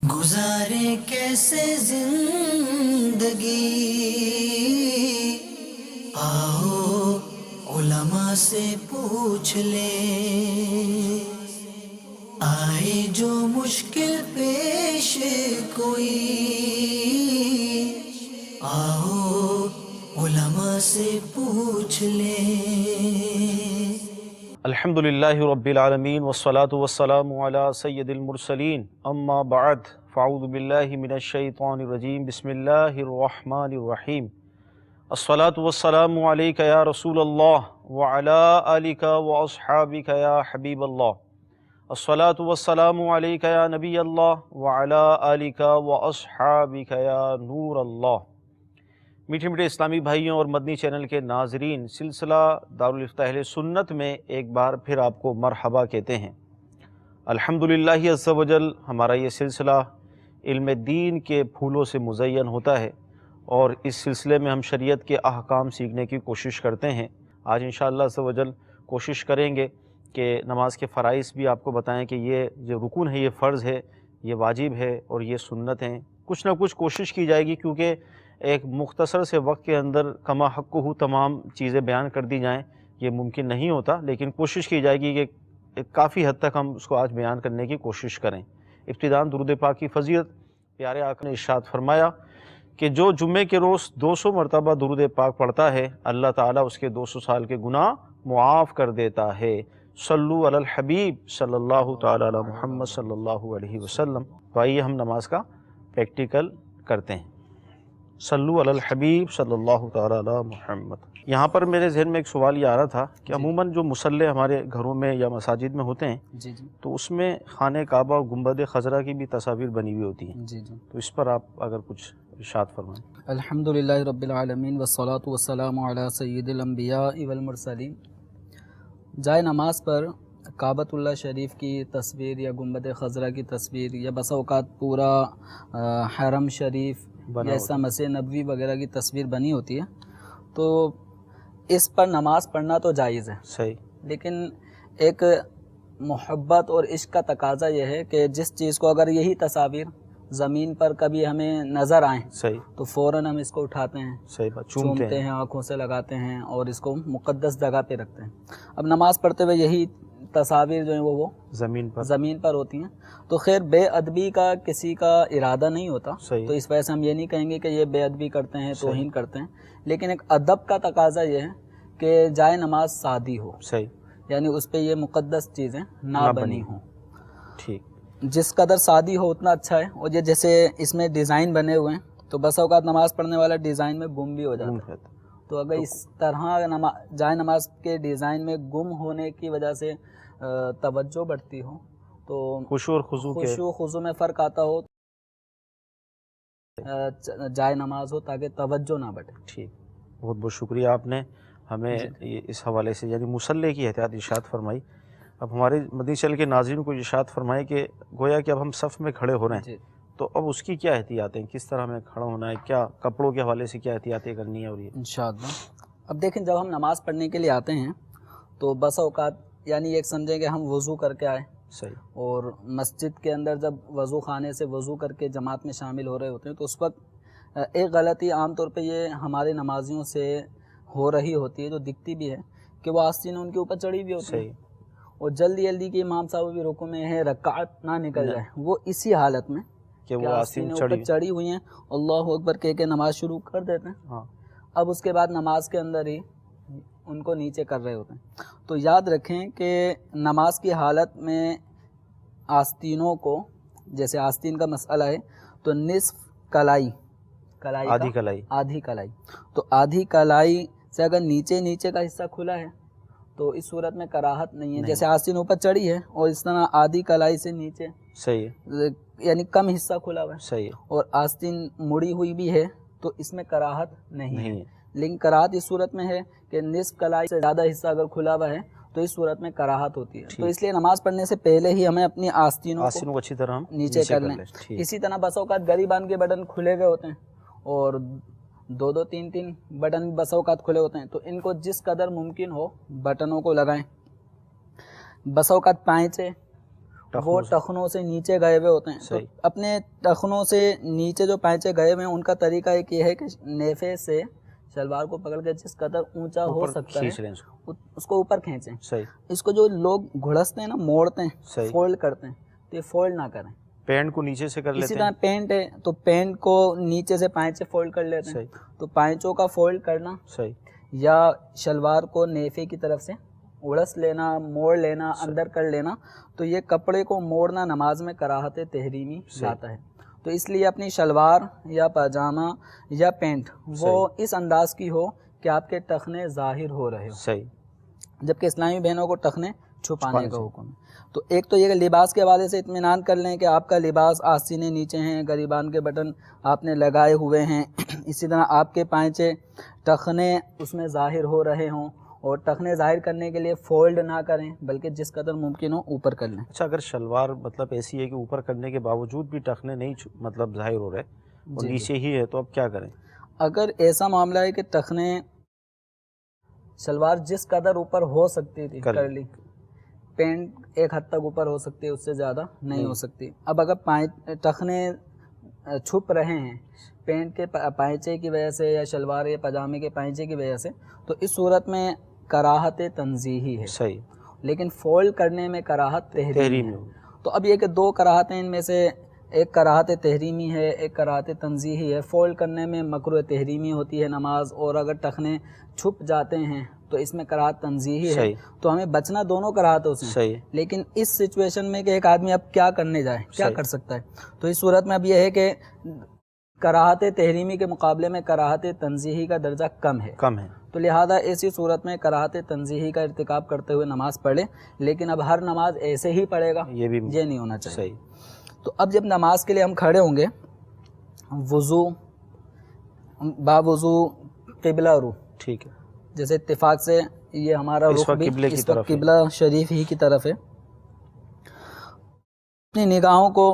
گزارے کیسے زندگی، آؤ علماء سے پوچھ لیں، آئے جو مشکل پیش کوئی، آؤ علماء سے پوچھ لیں۔ الحمدللہ رب العالمین والصلاة والسلام علی سید المرسلین، اما بعد فاعوذ باللہ من الشیطان الرجیم، بسم اللہ الرحمن الرحیم۔ الصلاة والسلام علیک یا رسول اللہ وعلی آلک واصحابک یا حبیب اللہ۔ الصلاة والسلام علیک یا نبی اللہ وعلی آلک واصحابک یا نور اللہ۔ میٹھے میٹھے اسلامی بھائیوں اور مدنی چینل کے ناظرین، سلسلہ دارالافتاء اہل سنت میں ایک بار پھر آپ کو مرحبا کہتے ہیں۔ الحمدللہ عز و جل ہمارا یہ سلسلہ علم دین کے پھولوں سے مزین ہوتا ہے، اور اس سلسلے میں ہم شریعت کے احکام سیکھنے کی کوشش کرتے ہیں۔ آج انشاءاللہ عز و جل کوشش کریں گے کہ نماز کے فرائض بھی آپ کو بتائیں کہ یہ جو رکن ہے یہ فرض ہے، یہ واجب ہے، اور یہ سنت ہیں۔ کچھ نہ کچھ کوشش کی جائے گی، کیونکہ ایک مختصر سے وقت کے اندر کما حق ہو تمام چیزیں بیان کر دی جائیں یہ ممکن نہیں ہوتا، لیکن کوشش کی جائے گی کہ کافی حد تک ہم اس کو آج بیان کرنے کی کوشش کریں۔ ابتداءً درود پاک کی فضیلت، پیارے آقا نے ارشاد فرمایا کہ جو جمعے کے روز 200 مرتبہ درود پاک پڑھتا ہے، اللہ تعالیٰ اس کے 200 سال کے گناہ معاف کر دیتا ہے۔ صلو علی الحبیب صلی اللہ تعالیٰ علی محمد صلی اللہ علیہ وسلم۔ تو آئیے ہم نماز کا پریکٹیکل کرتے ہیں۔ صلو علی الحبیب صلی اللہ تعالیٰ علی محمد۔ یہاں پر میرے ذہن میں ایک سوال یہ آ رہا تھا کہ عموماً جو مصلے ہمارے گھروں میں یا مساجد میں ہوتے ہیں تو اس میں خانہ کعبہ اور گنبد خضرا کی بھی تصاویر بنی ہوئی ہوتی ہیں، تو اس پر آپ اگر کچھ ارشاد فرمائیں۔ الحمدللہ رب العالمین والصلاة والسلام علی سید الانبیاء والمرسلین۔ جائے نماز پر کعبۃ اللہ شریف کی تصویر یا گنبد خضرا کی تصویر یا بسا اوقات پورا حرم شریف یا ایسا مسجد نبوی وغیرہ کی تصویر بنی ہوتی ہے، تو اس پر نماز پڑھنا تو جائز ہے، صحیح، لیکن ایک محبت اور عشق کا تقاضا یہ ہے کہ جس چیز کو اگر یہی تصاویر زمین پر کبھی ہمیں نظر آئیں صحیح، تو فوراً ہم اس کو اٹھاتے ہیں، صحیح بات، چومتے ہیں، آنکھوں سے لگاتے ہیں اور اس کو مقدس جگہ پہ رکھتے ہیں۔ اب نماز پڑھتے ہوئے یہی تصاویر جو ہیں وہ زمین پر ہوتی ہیں، تو خیر بے ادبی کا کسی کا ارادہ نہیں ہوتا، تو اس وجہ سے ہم یہ نہیں کہیں گے کہ یہ بے ادبی کرتے ہیں، توہین کرتے ہیں، لیکن ایک ادب کا تقاضا یہ ہے کہ جائے نماز سادی ہو، صحیح، یعنی اس پہ یہ مقدس چیزیں نہ بنی ہوں۔ ٹھیک، جس قدر سادی ہو اتنا اچھا ہے، اور یہ جیسے اس میں ڈیزائن بنے ہوئے ہیں تو بس اوقات نماز پڑھنے والا ڈیزائن میں گم بھی ہو جاتا ہے، تو اگر اس طرح جائے نماز کے ڈیزائن میں گم ہونے کی وجہ سے توجہ بڑھتی ہو تو خشوع اور خضوع میں فرق آتا ہو، جائے نماز ہو تاکہ توجہ نہ بڑھے۔ ٹھیک، بہت بہت شکریہ، آپ نے ہمیں اس حوالے سے یعنی مصلی کی احتیاط ارشاد فرمائی۔ اب ہمارے مدنی چینل کے ناظرین کو ارشاد فرمائے کہ گویا کہ اب ہم صف میں کھڑے ہو رہے ہیں، تو اب اس کی کیا احتیاطیں، کس طرح ہمیں کھڑا ہونا ہے، کیا کپڑوں کے حوالے سے کیا احتیاطیں کرنی ہے؟ اور یہ انشاءاللہ اب دیکھیں، جب ہم نماز پڑھنے کے لیے آتے ہیں تو بس اوقات یعنی ایک سمجھیں کہ ہم وضو کر کے آئے، صحیح، اور مسجد کے اندر جب وضو خانے سے وضو کر کے جماعت میں شامل ہو رہے ہوتے ہیں تو اس وقت ایک غلطی عام طور پہ یہ ہمارے نمازیوں سے ہو رہی ہوتی ہے، جو دکھتی بھی ہے، کہ وہ آستین ان کے اوپر چڑھی بھی ہوتی ہے، اور جلدی جلدی کہ امام صاحب بھی رکوع میں ہے، رکعت نہ نکل جائے، وہ اسی حالت میں کہ وہ آستین اوپر چڑھی ہوئی ہیں اللہ اکبر کہہ کے نماز شروع کر دیتے ہیں، اب اس کے بعد نماز کے اندر ہی ان کو نیچے کر رہے ہوتے ہیں۔ تو یاد رکھیں کہ نماز کی حالت میں آستینوں کو، جیسے آستین کا مسئلہ ہے تو نصف کلائی، آدھی کلائی، تو آدھی کلائی سے اگر نیچے کا حصہ کھلا ہے تو اس صورت میں کراہت نہیں ہے، جیسے آستین اوپر چڑھی ہے اور اس طرح آدھی کلائی سے نیچے، صحیح، یعنی کم حصہ کھلا ہوا ہے، صحیح، اور آستین مڑی ہوئی بھی ہے تو اس میں کراہت نہیں ہے، لیکن کراہت اس صورت میں ہے کہ نصف کلائی سے زیادہ حصہ اگر کھلا ہوا ہے تو اس صورت میں کراہت ہوتی ہے، تو اس لیے نماز پڑھنے سے پہلے ہی ہمیں اپنی آستینوں کو اچھی طرح نیچے کر لیں۔ اسی طرح بس اوقات گریبان کے بٹن کھلے ہوئے ہوتے ہیں اور دو تین بٹن بس اوقات کھلے ہوتے ہیں، تو ان کو جس قدر ممکن ہو بٹنوں کو لگائیں۔ بس اوقات پائچے وہ ٹخنوں سے نیچے گئے ہوئے ہوتے ہیں. تو اپنے ٹخنوں سے نیچے جو پائچے گئے ہوئے ہیں ان کا طریقہ ایک یہ ہے کہ نیفے سے شلوار کو پکڑ کے جس قدر اونچا ہو سکتا ہے اس کو اوپر کھینچیں. اس کو جو لوگ گھڑستے ہیں نا، موڑتے ہیں، فولڈ کرتے ہیں، تو یہ فولڈ نہ کریں. پینٹ کو نیچے سے کر لیتے ہیں. اسی طرح پینٹ ہے تو پینٹ کو نیچے سے پائچے فولڈ کر لیتے ہیں. تو پائچوں کا فولڈ کرنا یا شلوار کو نیفے کی طرف سے اڑس لینا، موڑ لینا، اندر کر لینا، تو یہ کپڑے کو موڑنا نماز میں کراہت تحریمی لاتا ہے. تو اس لیے اپنی شلوار یا پاجامہ یا پینٹ وہ اس انداز کی ہو کہ آپ کے ٹخنے ظاہر ہو رہے ہو. جبکہ اسلامی بہنوں کو ٹخنے چھپانے کا حکم ہے. تو ایک تو یہ کہ لباس کے حوالے سے اطمینان کر لیں کہ آپ کا لباس آستینے نیچے ہیں، گریبان کے بٹن آپ نے لگائے ہوئے ہیں، اسی طرح آپ کے پائچے ٹخنے اس میں ظاہر ہو رہے ہوں، اور ٹخنے ظاہر کرنے کے لیے فولڈ نہ کریں بلکہ جس قدر ممکن ہو اوپر کر لیں. اچھا، اگر شلوار مطلب ایسی ہے کہ اوپر کرنے کے باوجود بھی ٹخنے نہیں مطلب ظاہر ہو رہے اور نیچے ہی ہے، تو اب کیا کریں؟ اگر ایسا معاملہ ہے کہ ٹخنے شلوار جس قدر اوپر ہو سکتی تھی کر لی، پینٹ ایک حد تک اوپر ہو سکتی ہے، اس سے زیادہ نہیں ہو سکتی. اب اگر ٹخنے چھپ رہے ہیں پینٹ کے پائچے کی وجہ سے یا شلوار یا پاجامے کے پائچے کی وجہ سے، تو اس صورت میں کراہت تنزیہی ہے. لیکن فولڈ کرنے میں کراہت تحریمی ہے. تو اب یہ کہ دو کراہتیں، ان میں سے ایک کراہت تحریمی ہے، ایک کراہت تنزیہی ہے. فولڈ کرنے میں مکروہ تحریمی ہوتی ہے نماز، اور اگر ٹخنے چھپ جاتے ہیں تو اس میں کراہت تنزیہی ہے. تو ہمیں بچنا دونوں کراہتوں سے. لیکن اس سچویشن میں کہ ایک آدمی اب کیا کرنے جائے، کیا کر سکتا ہے، تو اس صورت میں اب یہ ہے کہ کراہت تحریمی کے مقابلے میں کراہت تنزیہی کا درجہ کم ہے. تو لہذا ایسی صورت میں کراہت تنزیہی کا ارتکاب کرتے ہوئے نماز پڑھے. لیکن اب ہر نماز ایسے ہی پڑھے گا، یہ نہیں ہونا چاہیے. تو اب جب نماز کے لیے ہم کھڑے ہوں گے، وضو با وضو قبلہ رو، ٹھیک ہے، جیسے اتفاق سے یہ ہمارا رخ بھی اس وقت قبلہ شریف ہی کی طرف ہے. اپنی نگاہوں کو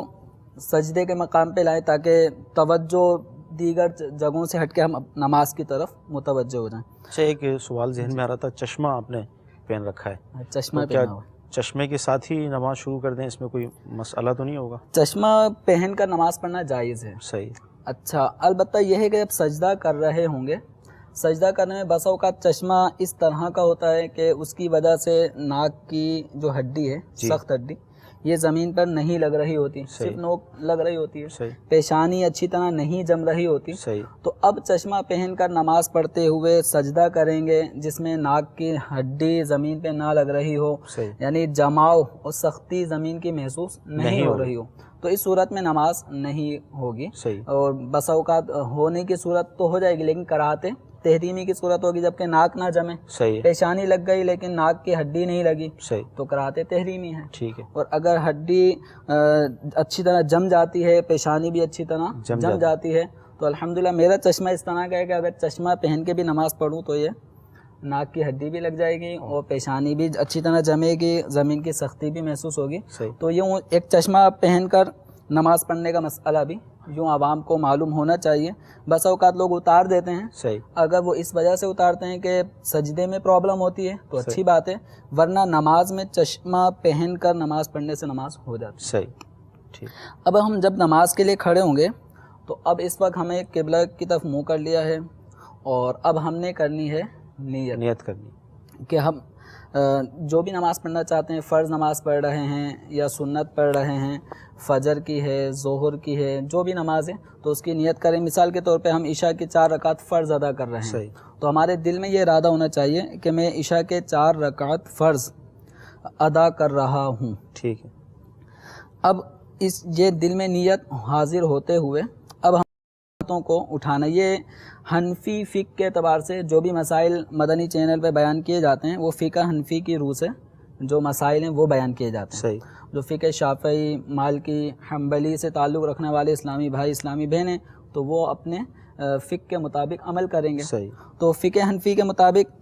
سجدے کے مقام پہ لائیں تاکہ توجہ دیگر جگہوں سے ہٹ کے ہم نماز کی طرف متوجہ ہو جائیں. اچھا، ایک سوال ذہن میں آ رہا تھا، چشمہ آپ نے پہن رکھا ہے، چشمہ پہنا ہوا، چشمے کے ساتھ ہی نماز شروع کر دیں، اس میں کوئی مسئلہ تو نہیں ہوگا؟ چشمہ پہن کر نماز پڑھنا جائز ہے. صحیح. اچھا، البتہ یہ ہے کہ جب سجدہ کر رہے ہوں گے، سجدہ کرنے میں بسا اوقات چشمہ اس طرح کا ہوتا ہے کہ اس کی وجہ سے ناک کی جو ہڈی ہے، سخت ہڈی، یہ زمین پر نہیں لگ رہی ہوتی، صرف نوک لگ رہی ہوتی ہے، پیشانی اچھی طرح نہیں جم رہی ہوتی. تو اب چشمہ پہن کر نماز پڑھتے ہوئے سجدہ کریں گے جس میں ناک کی ہڈی زمین پہ نہ لگ رہی ہو، یعنی جماؤ اور سختی زمین کی محسوس نہیں ہو رہی ہو، تو اس صورت میں نماز نہیں ہوگی. اور بسا اوقات ہونے کی صورت تو ہو جائے گی لیکن کراہت تحریمی کی صورت ہوگی، جبکہ ناک نہ جمے، پیشانی لگ گئی لیکن ناک کی ہڈی نہیں لگی، تو کراہت تحریمی ہے. ٹھیک ہے. اور اگر ہڈی اچھی طرح جم جاتی ہے، پیشانی بھی اچھی طرح جم جاتی ہے، تو الحمدللہ میرا چشمہ اس طرح کا ہے کہ اگر چشمہ پہن کے بھی نماز پڑھوں تو یہ ناک کی ہڈی بھی لگ جائے گی اور پیشانی بھی اچھی طرح جمے گی، زمین کی سختی بھی محسوس ہوگی. تو یوں ایک چشمہ پہن کر نماز پڑھنے کا مسئلہ بھی یوں عوام کو معلوم ہونا چاہیے. بس اوقات لوگ اتار دیتے ہیں، اگر وہ اس وجہ سے اتارتے ہیں کہ سجدے میں پرابلم ہوتی ہے تو اچھی بات ہے، ورنہ نماز میں چشمہ پہن کر نماز پڑھنے سے نماز ہو جاتی ہے. اب ہم جب نماز کے لیے کھڑے ہوں گے تو اب اس وقت ہمیں قبلہ کی طرف منہ کر لیا ہے، اور اب ہم نے کرنی ہے نیت کرنی کہ ہم جو بھی نماز پڑھنا چاہتے ہیں، فرض نماز پڑھ رہے ہیں یا سنت پڑھ رہے ہیں، فجر کی ہے، ظہر کی ہے، جو بھی نماز ہے تو اس کی نیت کریں. مثال کے طور پہ ہم عشاء کی 4 رکعت فرض ادا کر رہے ہیں، تو ہمارے دل میں یہ ارادہ ہونا چاہیے کہ میں عشاء کے 4 رکعت فرض ادا کر رہا ہوں. ٹھیک ہے. اب یہ دل میں نیت حاضر ہوتے ہوئے اب ہم باتوں کو اٹھانا. یہ حنفی فقہ کے اعتبار سے جو بھی مسائل مدنی چینل پہ بیان کیے جاتے ہیں وہ فقہ حنفی کی روح سے جو مسائل ہیں وہ بیان کیے جاتے ہیں. جو فقہ شافعی، مالکی، حنبلی سے تعلق رکھنے والے اسلامی بھائی اسلامی بہنیں تو وہ اپنے فقہ کے مطابق عمل کریں گے. تو فقہ حنفی کے مطابق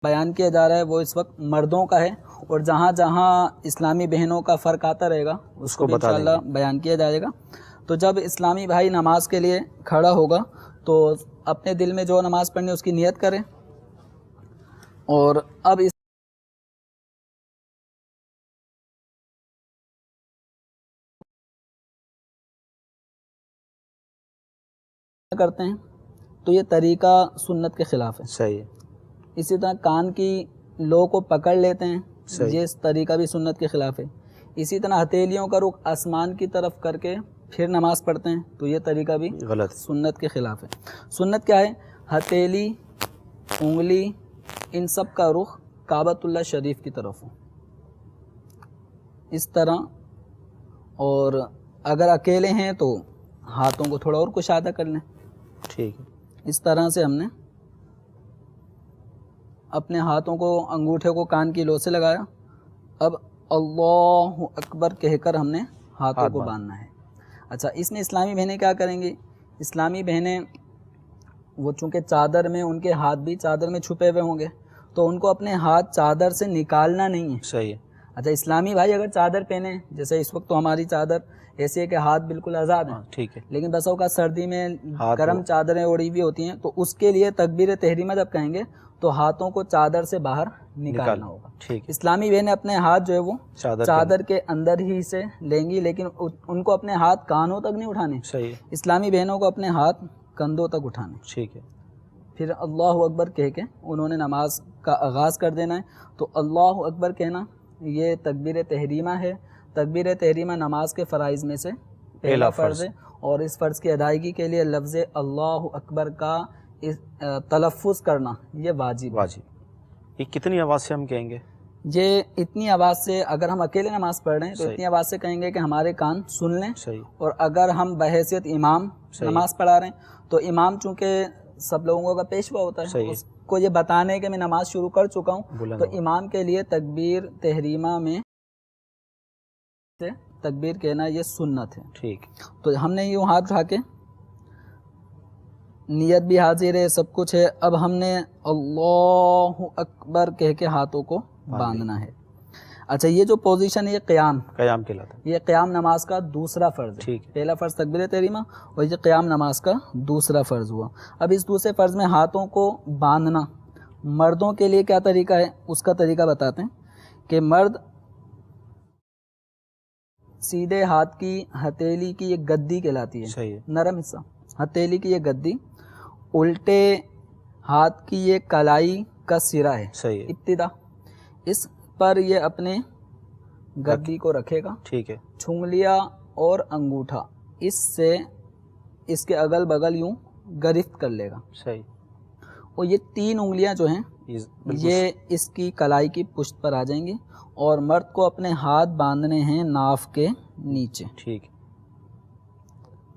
بیان کیا جا رہا ہے وہ اس وقت مردوں کا ہے، اور جہاں جہاں اسلامی بہنوں کا فرق آتا رہے گا اس کو انشاءاللہ بیان کیا جائے گا. تو جب اسلامی بھائی نماز کے لیے کھڑا ہوگا تو اپنے دل میں جو نماز پڑھنی اس کی نیت کرے، اور اب اس کرتے ہیں تو یہ طریقہ سنت کے خلاف ہے. صحیح ہے. اسی طرح کان کی لو کو پکڑ لیتے ہیں, صحیح. یہ طریقہ بھی سنت کے خلاف ہے. اسی طرح ہتھیلیوں کا رخ آسمان کی طرف کر کے پھر نماز پڑھتے ہیں تو یہ طریقہ بھی غلط, سنت کے خلاف ہے. سنت کیا ہے؟ ہتھیلی, انگلی, ان سب کا رخ کعبۃ اللہ شریف کی طرف ہو اس طرح. اور اگر اکیلے ہیں تو ہاتھوں کو تھوڑا اور کشادہ کر لیں. ٹھیک ہے. اس طرح سے ہم نے اپنے ہاتھوں کو, انگوٹھے کو کان کی لو سے لگایا. اب اللہ اکبر کہہ کر ہم نے ہاتھوں کو باندھنا ہے. اچھا, اس میں اسلامی بہنیں کیا کریں گی؟ اسلامی بہنیں وہ چونکہ چادر میں, ان کے ہاتھ بھی چادر میں چھپے ہوئے ہوں گے تو ان کو اپنے ہاتھ چادر سے نکالنا نہیں ہے. صحیح ہے. اچھا, اسلامی بھائی اگر چادر پہنے, جیسے اس وقت تو ہماری چادر ایسی ہے کہ ہاتھ بالکل آزاد ہیں, ٹھیک ہے, لیکن بس اوقات سردی میں گرم چادریں اوڑھی ہوئی ہوتی ہیں تو اس کے لیے تکبیر تحریمہ جب کہیں گے تو ہاتھوں کو چادر سے باہر نکالنا ہوگا. ٹھیک. اسلامی بہنیں اپنے ہاتھ جو ہے وہ چادر کے اندر ہی سے لیں گی, لیکن ان کو اپنے ہاتھ کانوں تک نہیں اٹھانے. صحیح. اسلامی بہنوں کو اپنے ہاتھ کندھوں تک اٹھانے. ٹھیک ہے. پھر اللہ اکبر کہہ کے انہوں نے نماز کا آغاز کر دینا ہے. تو اللہ اکبر کہنا یہ تکبیر تحریمہ ہے. تکبیر تحریمہ نماز کے فرائض میں سے پہلا فرض ہے, اور اس فرض کی ادائیگی کے لیے لفظ اللہ اکبر کا تلفظ کرنا یہ واجب. یہ کتنی آواز سے ہم کہیں گے؟ یہ اتنی آواز سے, اگر ہم اکیلے نماز پڑھ رہے ہیں تو اتنی آواز سے کہیں گے کہ ہمارے کان سن لیں. صحیح. اور اگر ہم بحیثیت امام نماز پڑھا رہے ہیں تو امام چونکہ سب لوگوں کا پیشوا ہوتا ہے, اس کو یہ بتانے کہ میں نماز شروع کر چکا ہوں, تو امام کے لیے تکبیر تحریمہ میں تکبیر کہنا یہ سنت ہے. ٹھیک. تو ہم نے یوں ہاتھ اٹھا کے, نیت بھی حاضر ہے, سب کچھ ہے. اب ہم نے اللہ اکبر کہہ کے ہاتھوں کو باندھنا ہے. اچھا, یہ جو پوزیشن ہے یہ قیام کہلاتا ہے. یہ قیام نماز کا دوسرا فرض ہے. پہلا فرض تکبیر تحریمہ اور یہ قیام نماز کا دوسرا فرض ہوا. اب اس دوسرے فرض میں ہاتھوں کو باندھنا مردوں کے لیے کیا طریقہ ہے, اس کا طریقہ بتاتے ہیں کہ مرد سیدھے ہاتھ کی ہتھیلی کی یہ گدی کہلاتی ہے, نرم حصہ ہتھیلی کی یہ گدی, الٹے ہاتھ کی یہ کلائی کا سرا ہے ابتدا, اس پر یہ اپنے گدی کو رکھے گا. ٹھیک ہے. چھنگلیاں اور انگوٹھا اس سے اس کے اگل بغل یوں گرفت کر لے گا. صحیح. اور یہ تین انگلیاں جو ہیں یہ اس کی کلائی کی پشت پر آ جائیں گی, اور مرد کو اپنے ہاتھ باندھنے ہیں ناف کے نیچے. ٹھیک.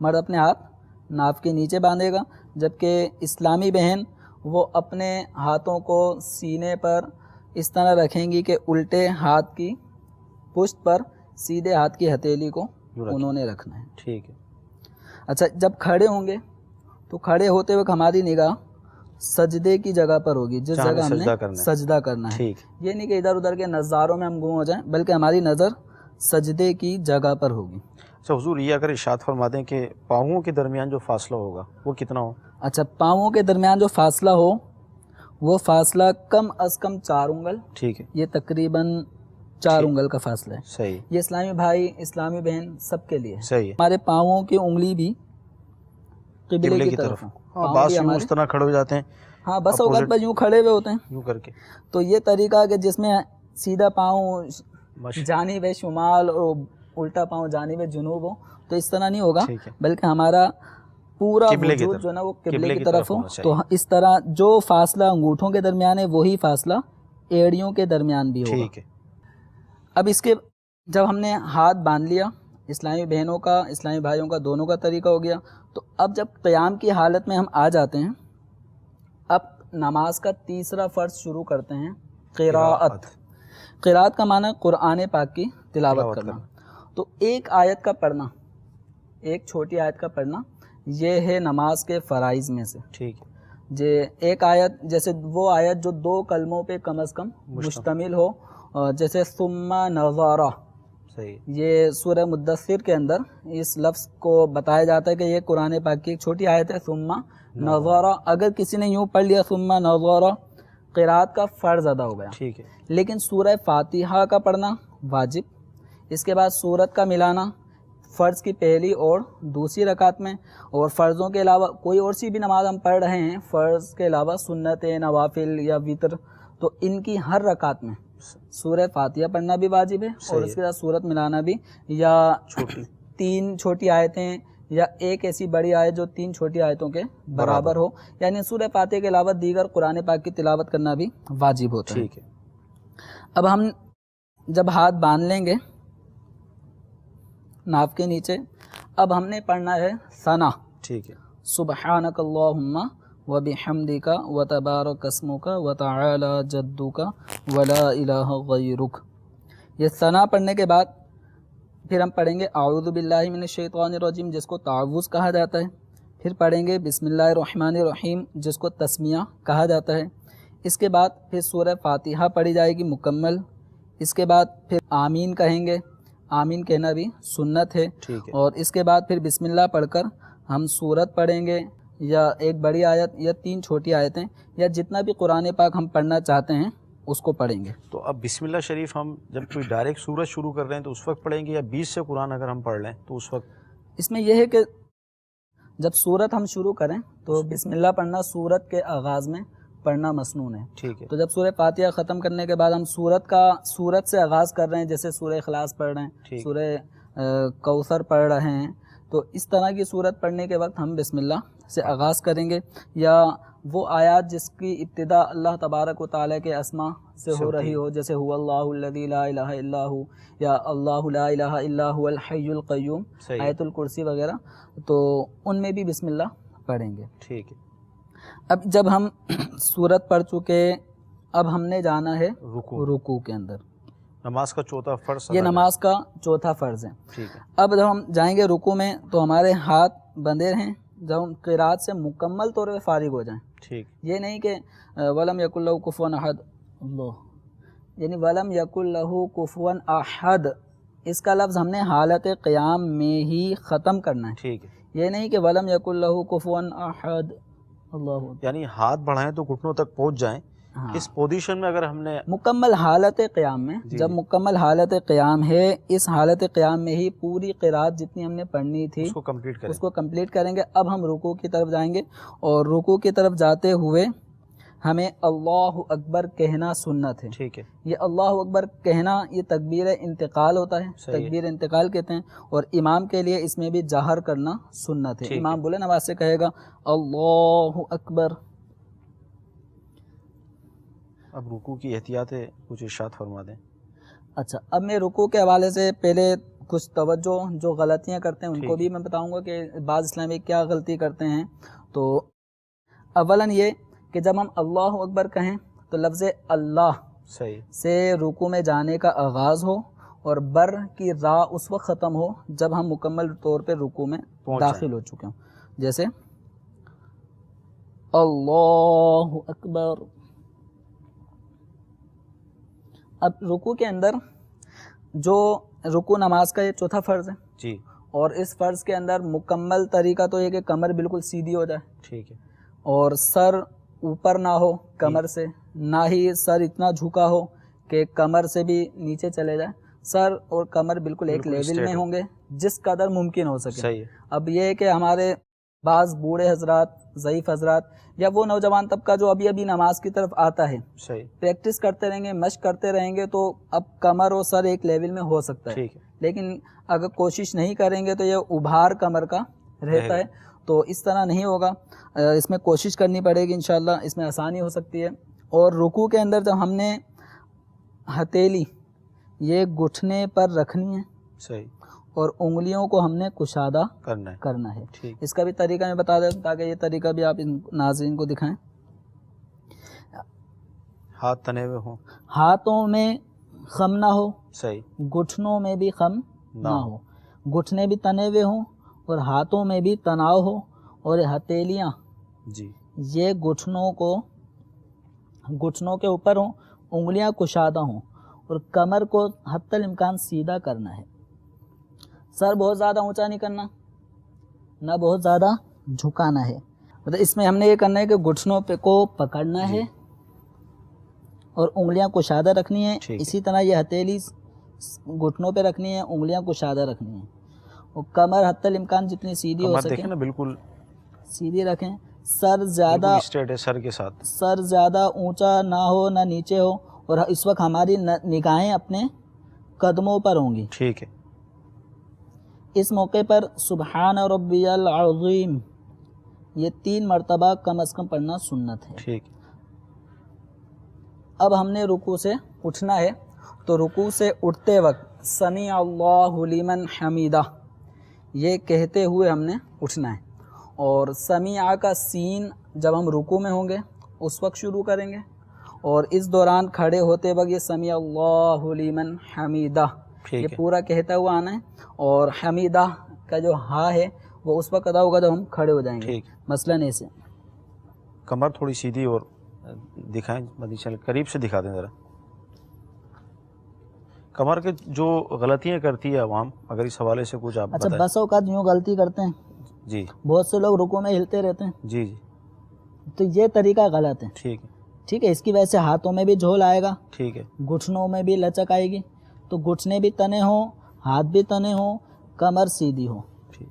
مرد اپنے ہاتھ ناف کے نیچے باندھے گا, جبکہ اسلامی بہن وہ اپنے ہاتھوں کو سینے پر اس طرح رکھیں گی کہ الٹے ہاتھ کی پشت پر سیدھے ہاتھ کی ہتھیلی کو انہوں نے رکھنا ہے. ٹھیک ہے. اچھا, جب کھڑے ہوں گے تو کھڑے ہوتے وقت ہماری نگاہ سجدے کی جگہ پر ہوگی, جس جگہ ہم نے سجدہ کرنا ہے. یہ نہیں کہ ادھر ادھر کے نظاروں میں ہم گم ہو جائیں, بلکہ ہماری نظر سجدے کی جگہ پر ہوگی. اچھا حضور, یہ اگر ارشاد فرما دیں کہ پاؤں کے درمیان جو فاصلہ ہوگا وہ کتنا ہو؟ اچھا, پاؤں کے درمیان جو فاصلہ ہو وہ فاصلہ کم از کم 4 انگل. ٹھیک ہے. یہ تقریباً 4 انگل کا فاصلہ ہے. صحیح. یہ اسلامی بھائی اسلامی بہن سب کے لیے صحیح ہے. ہمارے پاؤں کی انگلی بھی قبلے کی طرف. بعض یوں اس طرح کھڑے ہو جاتے ہیں. ہاں, بس اوقات پر یوں کھڑے ہوئے ہوتے ہیں یوں کر کے. تو یہ طریقہ کہ جس میں سیدھا پاؤں جانب شمال اور الٹا پاؤں جانب جنوب ہو, تو اس طرح نہیں ہوگا, بلکہ ہمارا پورا وجود جو نا وہ قبلے کی طرف ہو. تو اس طرح جو فاصلہ انگوٹھوں کے درمیان ہے وہی فاصلہ ایڑیوں کے درمیان بھی ہوگا. ٹھیک ہے. اب اس کے جب ہم نے ہاتھ باندھ لیا, اسلامی بہنوں کا اسلامی بھائیوں کا دونوں کا طریقہ ہو گیا, تو اب جب قیام کی حالت میں ہم آ جاتے ہیں, اب نماز کا تیسرا فرض شروع کرتے ہیں, قراءت. قراءت کا معنی قرآن پاک کی تلاوت کرنا. تو ایک آیت کا پڑھنا, ایک چھوٹی آیت کا پڑھنا, یہ ہے نماز کے فرائض میں سے. ٹھیک. ایک آیت, جیسے وہ آیت جو 2 کلموں پہ کم از کم مشتمل ہو, جیسے ثم نظر. یہ سورہ مدثر کے اندر اس لفظ کو بتایا جاتا ہے کہ یہ قرآن پاک کی ایک چھوٹی آیت ہے, ثم نظر. اگر کسی نے یوں پڑھ لیا ثم نظر, قراءت کا فرض ادا ہو گیا. ٹھیک ہے. لیکن سورہ فاتحہ کا پڑھنا واجب, اس کے بعد سورت کا ملانا, فرض کی پہلی اور دوسری رکعت میں، اور فرضوں کے علاوہ کوئی اور سی بھی نماز ہم پڑھ رہے ہیں فرض کے علاوہ، سنت، نوافل یا وطر، تو ان کی ہر رکعت میں سورہ فاتحہ پڑھنا بھی واجب ہے، اور اس کے ساتھ سورت ملانا بھی، یا تین چھوٹی آیتیں یا ایک ایسی بڑی آیت جو تین چھوٹی آیتوں کے برابر ہو، یعنی سورہ فاتحہ کے علاوہ دیگر قرآن پاک کی تلاوت کرنا بھی واجب ہوتا ہے۔ ٹھیک ہے۔ اب ہم جب ہاتھ باندھ لیں گے ناف کے نیچے، اب ہم نے پڑھنا ہے ثنا، ٹھیک ہے۔ سبحانک اللہم وبحمدک وتبارک اسمک وتعالی جدک ولا الہ غیرک۔ یہ ثنا پڑھنے کے بعد پھر ہم پڑھیں گے اعوذ باللہ من الشیطان الرجیم، جس کو تعوذ کہا جاتا ہے، پھر پڑھیں گے بسم اللہ الرحمن الرحیم، جس کو تسمیہ کہا جاتا ہے۔ اس کے بعد پھر سورہ فاتحہ پڑھی جائے گی مکمل، اس کے بعد پھر آمین کہیں گے، آمین کہنا بھی سنت ہے، ٹھیک ہے۔ اور اس کے بعد پھر بسم اللہ پڑھ کر ہم سورت پڑھیں گے، یا ایک بڑی آیت یا تین چھوٹی آیتیں، یا جتنا بھی قرآن پاک ہم پڑھنا چاہتے ہیں اس کو پڑھیں گے۔ تو اب بسم اللہ شریف ہم جب کوئی ڈائریکٹ سورت شروع کر رہے ہیں تو اس وقت پڑھیں گے، یا بیچ سے قرآن اگر ہم پڑھ لیں تو اس وقت؟ اس میں یہ ہے کہ جب سورت ہم شروع کریں تو بسم اللہ پڑھنا سورت کے آغاز میں پڑھنا مسنون ہے۔ ٹھیک ہے۔ تو جب سورہ فاتحہ ختم کرنے کے بعد ہم سورت سے آغاز کر رہے ہیں، جیسے سورہ اخلاص پڑھ رہے ہیں، سورہ کوثر پڑھ رہے ہیں، تو اس طرح کی سورت پڑھنے کے وقت ہم بسم اللہ سے آغاز کریں گے، یا وہ آیات جس کی ابتدا اللہ تبارک و تعالیٰ کے اسماء سے ہو رہی ہو، جیسے هو اللہ الذی لا الہ الا ہو، یا اللہ لا الہ الا هو الحی القیوم، آیت الکرسی وغیرہ، تو ان میں بھی بسم اللہ پڑھیں گے۔ ٹھیک ہے۔ اب جب ہم سورت پڑھ چکے، اب ہم نے جانا ہے رکوع کے اندر۔ نماز کا چوتھا فرض یہ نماز کا چوتھا فرض ہے۔ ٹھیک ہے۔ اب جب ہم جائیں گے رکوع میں تو ہمارے ہاتھ بندھے رہیں جب ہم قرات سے مکمل طور پہ فارغ ہو جائیں۔ ٹھیک۔ یہ نہیں کہ ولم یکن لہ کفوا احد، اللہ، یعنی ولم یکن لہ کفوا احد، اس کا لفظ ہم نے حالت قیام میں ہی ختم کرنا ہے۔ ٹھیک ہے۔ یہ نہیں کہ ولم یکن لہ کفوا احد، اللہ، یعنی ہاتھ بڑھائیں تو گھٹنوں تک پہنچ جائیں، اس پوزیشن میں اگر ہم نے مکمل حالت قیام میں، جب مکمل حالت قیام ہے، اس حالت قیام میں ہی پوری قرات جتنی ہم نے پڑھنی تھی اس کو کمپلیٹ کریں، اس کو کمپلیٹ کریں گے۔ اب ہم رکوع کی طرف جائیں گے، اور رکوع کی طرف جاتے ہوئے ہمیں اللہ اکبر کہنا سنت ہے۔ ٹھیک ہے۔ یہ اللہ اکبر کہنا یہ تکبیر انتقال ہوتا ہے، تکبیر انتقال کہتے ہیں، اور امام کے لیے اس میں بھی جہر کرنا سنت ہے۔ امام بلند آواز سے کہے گا اللہ اکبر۔ اب رکوع کی احتیاط ہے، کچھ ارشاد فرما دیں۔ اچھا، اب میں رکوع کے حوالے سے پہلے کچھ توجہ جو غلطیاں کرتے ہیں ان کو بھی میں بتاؤں گا کہ بعض اسلامی کیا غلطی کرتے ہیں۔ تو اولاً یہ کہ جب ہم اللہ اکبر کہیں تو لفظ اللہ صحیح سے رکوع میں جانے کا آغاز ہو، اور بر کی را اس وقت ختم ہو جب ہم مکمل طور پہ رکوع میں داخل ہو چکے ہوں، جیسے اللہ اکبر۔ اب رکوع کے اندر جو رکوع نماز کا یہ چوتھا فرض ہے جی، اور اس فرض کے اندر مکمل طریقہ تو یہ کہ کمر بالکل سیدھی ہو جائے، ٹھیک ہے، اور سر اوپر نہ ہو کمر سے، نہ ہی سر اتنا جھکا ہو کہ کمر سے بھی نیچے چلے جائے، سر اور کمر بالکل ایک لیول میں ہوں گے جس قدر ممکن ہو سکے۔ صحیح ہے۔ اب یہ ہے کہ ہمارے بعض بوڑھے حضرات، ضعیف حضرات، یا وہ نوجوان طبقہ جو ابھی ابھی نماز کی طرف آتا ہے، صحیح، پریکٹس کرتے رہیں گے، مشق کرتے رہیں گے تو اب کمر اور سر ایک لیول میں ہو سکتا ہے، ٹھیک ہے، لیکن اگر کوشش نہیں کریں گے تو یہ ابھار کمر کا رہتا ہے، تو اس طرح نہیں ہوگا، اس میں کوشش کرنی پڑے گی انشاءاللہ، اس میں آسانی ہو سکتی ہے۔ اور رکوع کے اندر جب ہم نے ہتھیلی یہ گھٹنے پر رکھنی ہے صحیح، اور انگلیوں کو ہم نے کشادہ کرنا ہے۔ ٹھیک، اس کا بھی طریقہ میں بتا دیں تاکہ یہ طریقہ بھی آپ ان ناظرین کو دکھائیں۔ ہاتھ تنے ہوئے ہوں، ہاتھوں میں خم نہ ہو، صحیح، گھٹنوں میں بھی خم نہ ہو، گھٹنے بھی تنے ہوئے ہوں اور ہاتھوں میں بھی تناؤ ہو، اور ہتھیلیاں جی، یہ گھٹنوں کے اوپر ہوں، انگلیاں کشادہ ہوں، اور کمر کو حتی الامکان سیدھا کرنا ہے۔ سر بہت زیادہ اونچا نہیں کرنا، نہ بہت زیادہ جھکانا ہے، مطلب اس میں ہم نے یہ کرنا ہے کہ گھٹنوں پہ کو پکڑنا ہے اور انگلیاں کشادہ رکھنی ہیں، اسی طرح یہ ہتھیلی گھٹنوں پہ رکھنی ہے، انگلیاں کشادہ رکھنی ہیں، اور کمر حتی الامکان جتنی سیدھی ہو کمر سکے دیکھیں نا بالکل سیدھی رکھیں. سر زیادہ اسٹریٹ ہے سر کے ساتھ. سر زیادہ اونچا نہ ہو نہ نیچے ہو, اور اس وقت ہماری نگاہیں اپنے قدموں پر ہوں گی. ٹھیک ہے. اس موقع پر سبحان ربی العظیم یہ 3 مرتبہ کم از کم پڑھنا سنت ہے. ٹھیک. اب ہم نے رکوع سے اٹھنا ہے, تو رکوع سے اٹھتے وقت سمیع اللہ لمن حمیدہ یہ کہتے ہوئے ہم نے اٹھنا ہے, اور سمیع کا سین جب ہم رکوع میں ہوں گے اس وقت شروع کریں گے, اور اس دوران کھڑے ہوتے وقت یہ سمیع اللہ لمن حمیدہ یہ پورا کہتا ہوا آنا ہے, اور حمیدہ کا جو ہا ہے وہ اس وقت ادا ہوگا جب ہم کھڑے ہو جائیں گے. مثلاً ایسے کمر تھوڑی سیدھی اور دکھائیں مدنی چینل قریب سے دکھا دیں ذرا. کمر کے جو غلطیاں کرتی ہے عوام, اگر اس حوالے سے کچھ آپ اچھا بتائیں. بس اوقات یوں غلطی کرتے ہیں جی بہت سے لوگ رکوع میں ہلتے رہتے ہیں, جی جی تو یہ طریقہ غلط ہے. ٹھیک ہے. ٹھیک ہے, اس کی وجہ سے ہاتھوں میں بھی جھول آئے گا, ٹھیک ہے. گھٹنوں میں بھی لچک آئے گی, تو گھٹنے بھی تنے ہوں, ہاتھ بھی تنے ہوں, کمر سیدھی ہو. ٹھیک.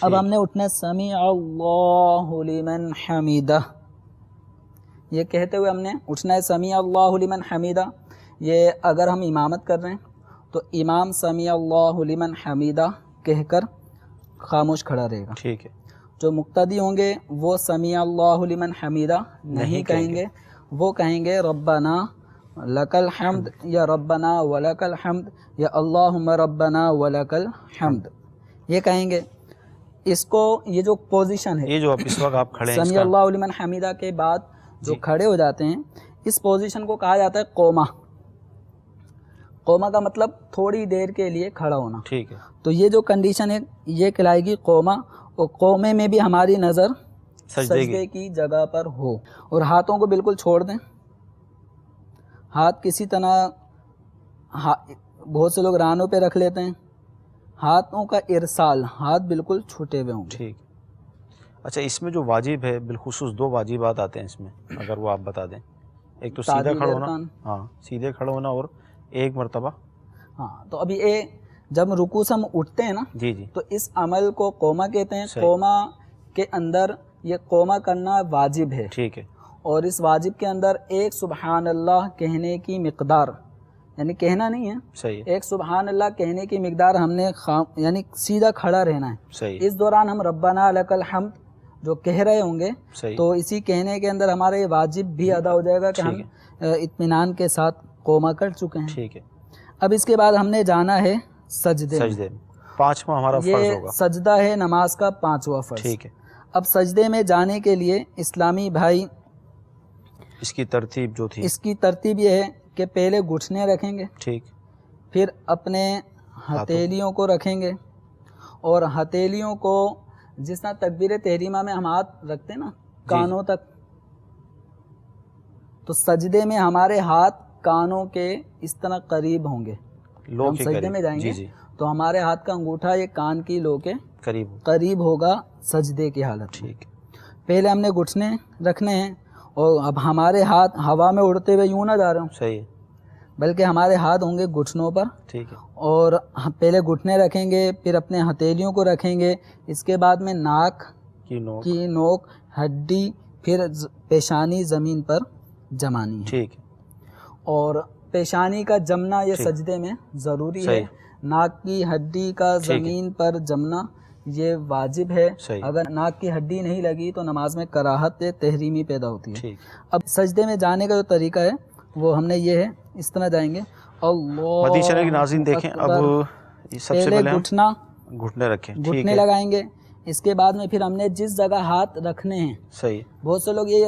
اب ہم نے اٹھنا سمیع اللہ لمن حمیدہ یہ کہتے ہوئے ہم نے اٹھنا ہے. سمیع اللہ لمن حمیدہ یہ اگر ہم امامت کر رہے ہیں تو امام سمیع اللہ لمن حمیدہ کہہ کر خاموش کھڑا رہے گا. ٹھیک ہے. جو مقتدی ہوں گے وہ سمیع اللہ لمن حمیدہ نہیں کہیں گے, وہ کہیں گے ربنا لک الحمد یا ربنا ولک الحمد یا اللہم ربنا ولک الحمد یہ کہیں گے. اس کو یہ جو پوزیشن ہے یہ جو اس وقت آپ کھڑے ہیں سمیع اللہ لمن حمیدہ کے بعد جو کھڑے ہو جاتے ہیں اس پوزیشن کو کہا جاتا ہے قومہ. قومہ کا مطلب تھوڑی دیر کے لیے کھڑا ہونا. ٹھیک ہے. تو یہ جو کنڈیشن ہے یہ کہلائے گی قومہ, اور قومے میں بھی ہماری نظر سجدے کی جگہ پر ہو, اور ہاتھوں کو بالکل چھوڑ دیں. ہاتھ کسی طرح بہت سے لوگ رانوں پہ رکھ لیتے ہیں, ہاتھوں کا ارسال, ہاتھ بالکل چھوٹے ہوئے ہوں گے. ٹھیک. اچھا اس میں جو واجب ہے بالخصوص 2 واجبات آتے ہیں اس میں, اگر وہ آپ بتا دیں. ایک تو سیدھا کھڑا ہونا, ہاں سیدھے کھڑا ہونا, اور 1 مرتبہ. ہاں تو ابھی جب رکوع سے ہم اٹھتے ہیں نا جی جی تو اس عمل کو قومہ کہتے ہیں. قومہ کے اندر یہ قومہ کرنا واجب ہے. ٹھیک ہے. اور اس واجب کے اندر 1 سبحان اللہ کہنے کی مقدار, یعنی کہنا نہیں ہے, صحیح. 1 سبحان اللہ کہنے کی مقدار ہم نے یعنی سیدھا کھڑا رہنا ہے. صحیح. اس دوران ہم ربنا لک الحمد جو کہہ رہے ہوں گے تو اسی کہنے کے اندر ہمارا یہ واجب بھی ادا ہو جائے گا کہ ہم اطمینان کے ساتھ قومہ کر چکے ہیں. ٹھیک ہے. اب اس کے بعد ہم نے جانا ہے سجدے میں. 5واں ہمارا فرض ہوگا. یہ سجدہ ہے نماز کا 5واں فرض. ٹھیک ہے. اب سجدے میں جانے کے لیے اسلامی بھائی اس کی ترتیب جو تھی, اس کی ترتیب یہ ہے کہ پہلے گھٹنے رکھیں گے. ٹھیک. پھر اپنے ہتھیلیوں کو رکھیں گے, اور ہتھیلیوں کو جس طرح تکبیر تحریمہ میں ہم ہاتھ رکھتے ہیں نا کانوں تک, تو سجدے میں ہمارے ہاتھ کانوں کے اس طرح قریب ہوں گے. ہم سجدے میں جائیں گے تو ہمارے ہاتھ کا انگوٹھا یہ کان کی لو کے قریب ہوگا سجدے کی حالت. ٹھیک. پہلے ہم نے گھٹنے رکھنے ہیں, اور اب ہمارے ہاتھ ہوا میں اڑتے ہوئے یوں نہ جا رہے ہوں, صحیح, بلکہ ہمارے ہاتھ ہوں گے گھٹنوں پر. ٹھیک ہے. اور پہلے گھٹنے رکھیں گے, پھر اپنے ہتھیلیوں کو رکھیں گے, اس کے بعد میں ناک کی نوک ہڈی, پھر پیشانی زمین پر جمانی ہے. ٹھیک. اور پیشانی کا جمنا یہ سجدے میں ضروری ہے. ناک کی ہڈی کا زمین پر جمنا یہ واجب ہے. اگر ناک کی ہڈی نہیں لگی تو نماز میں کراہت تحریمی پیدا ہوتی ہے. اب سجدے میں جانے کا جو طریقہ ہے وہ ہم نے یہ ہے, اس طرح جائیں گے. مدنی چینل کی ناظرین دیکھیں, اب سب سے پہلے گھٹنے رکھیں, گھٹنے لگائیں گے. اس کے بعد میں پھر ہم نے جس جگہ ہاتھ رکھنے ہیں, صحیح, بہت سے لوگ یہ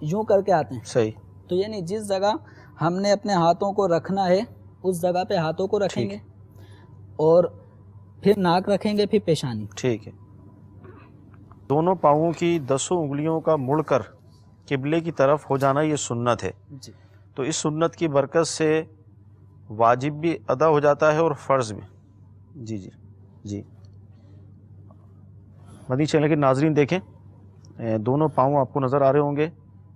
یوں کر کے آتے ہیں, صحیح, تو یعنی جس جگہ ہم نے اپنے ہاتھوں کو رکھنا ہے اس جگہ پہ ہاتھوں کو رکھیں گے, اور پھر ناک رکھیں گے, پھر پیشانی. ٹھیک ہے. دونوں پاؤں کی 10 انگلیوں کا مڑ کر قبلے کی طرف ہو جانا یہ سنت ہے. جی. تو اس سنت کی برکت سے واجب بھی ادا ہو جاتا ہے اور فرض بھی. جی جی جی. مدنی چینل کے ناظرین دیکھیں, دونوں پاؤں آپ کو نظر آ رہے ہوں گے,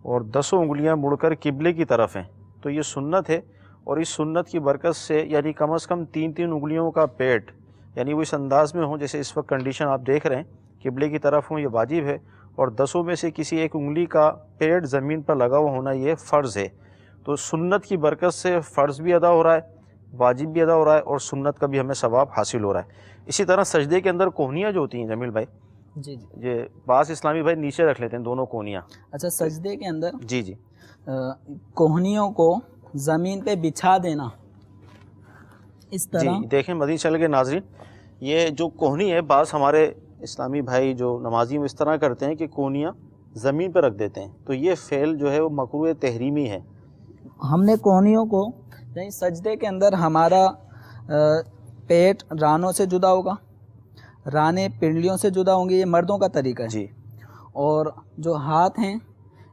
اور 10 انگلیاں مڑ کر قبلے کی طرف ہیں. تو یہ سنت ہے, اور اس سنت کی برکت سے یعنی کم از کم 3 انگلیوں کا پیٹ یعنی وہ اس انداز میں ہوں جیسے اس وقت کنڈیشن آپ دیکھ رہے ہیں قبلے کی طرف ہوں، یہ واجب ہے، اور 10 میں سے کسی ایک انگلی کا پیٹ زمین پر لگا ہوا ہونا یہ فرض ہے۔ تو سنت کی برکت سے فرض بھی ادا ہو رہا ہے، واجب بھی ادا ہو رہا ہے، اور سنت کا بھی ہمیں ثواب حاصل ہو رہا ہے۔ اسی طرح سجدے کے اندر کوہنیاں جو ہوتی ہیں جمیل بھائی، جی جی یہ بعض اسلامی بھائی نیچے رکھ لیتے ہیں دونوں کونیاں۔ اچھا، سجدے کے اندر جی جی کوہنیوں کو زمین پہ بچھا دینا اس طرح۔ جی دیکھیں مدنی چینل کے ناظرین، یہ جو کوہنی ہے بعض ہمارے اسلامی بھائی جو نمازی وہ اس طرح کرتے ہیں کہ کونیاں زمین پہ رکھ دیتے ہیں، تو یہ فعل جو ہے وہ مکروہ تحریمی ہے۔ ہم نے کوہنیوں کو یعنی سجدے کے اندر ہمارا پیٹ رانوں سے جدا ہوگا، رانے پنڈلیوں سے جدا ہوں گے، یہ مردوں کا طریقہ ہے۔ جی اور جو ہاتھ ہیں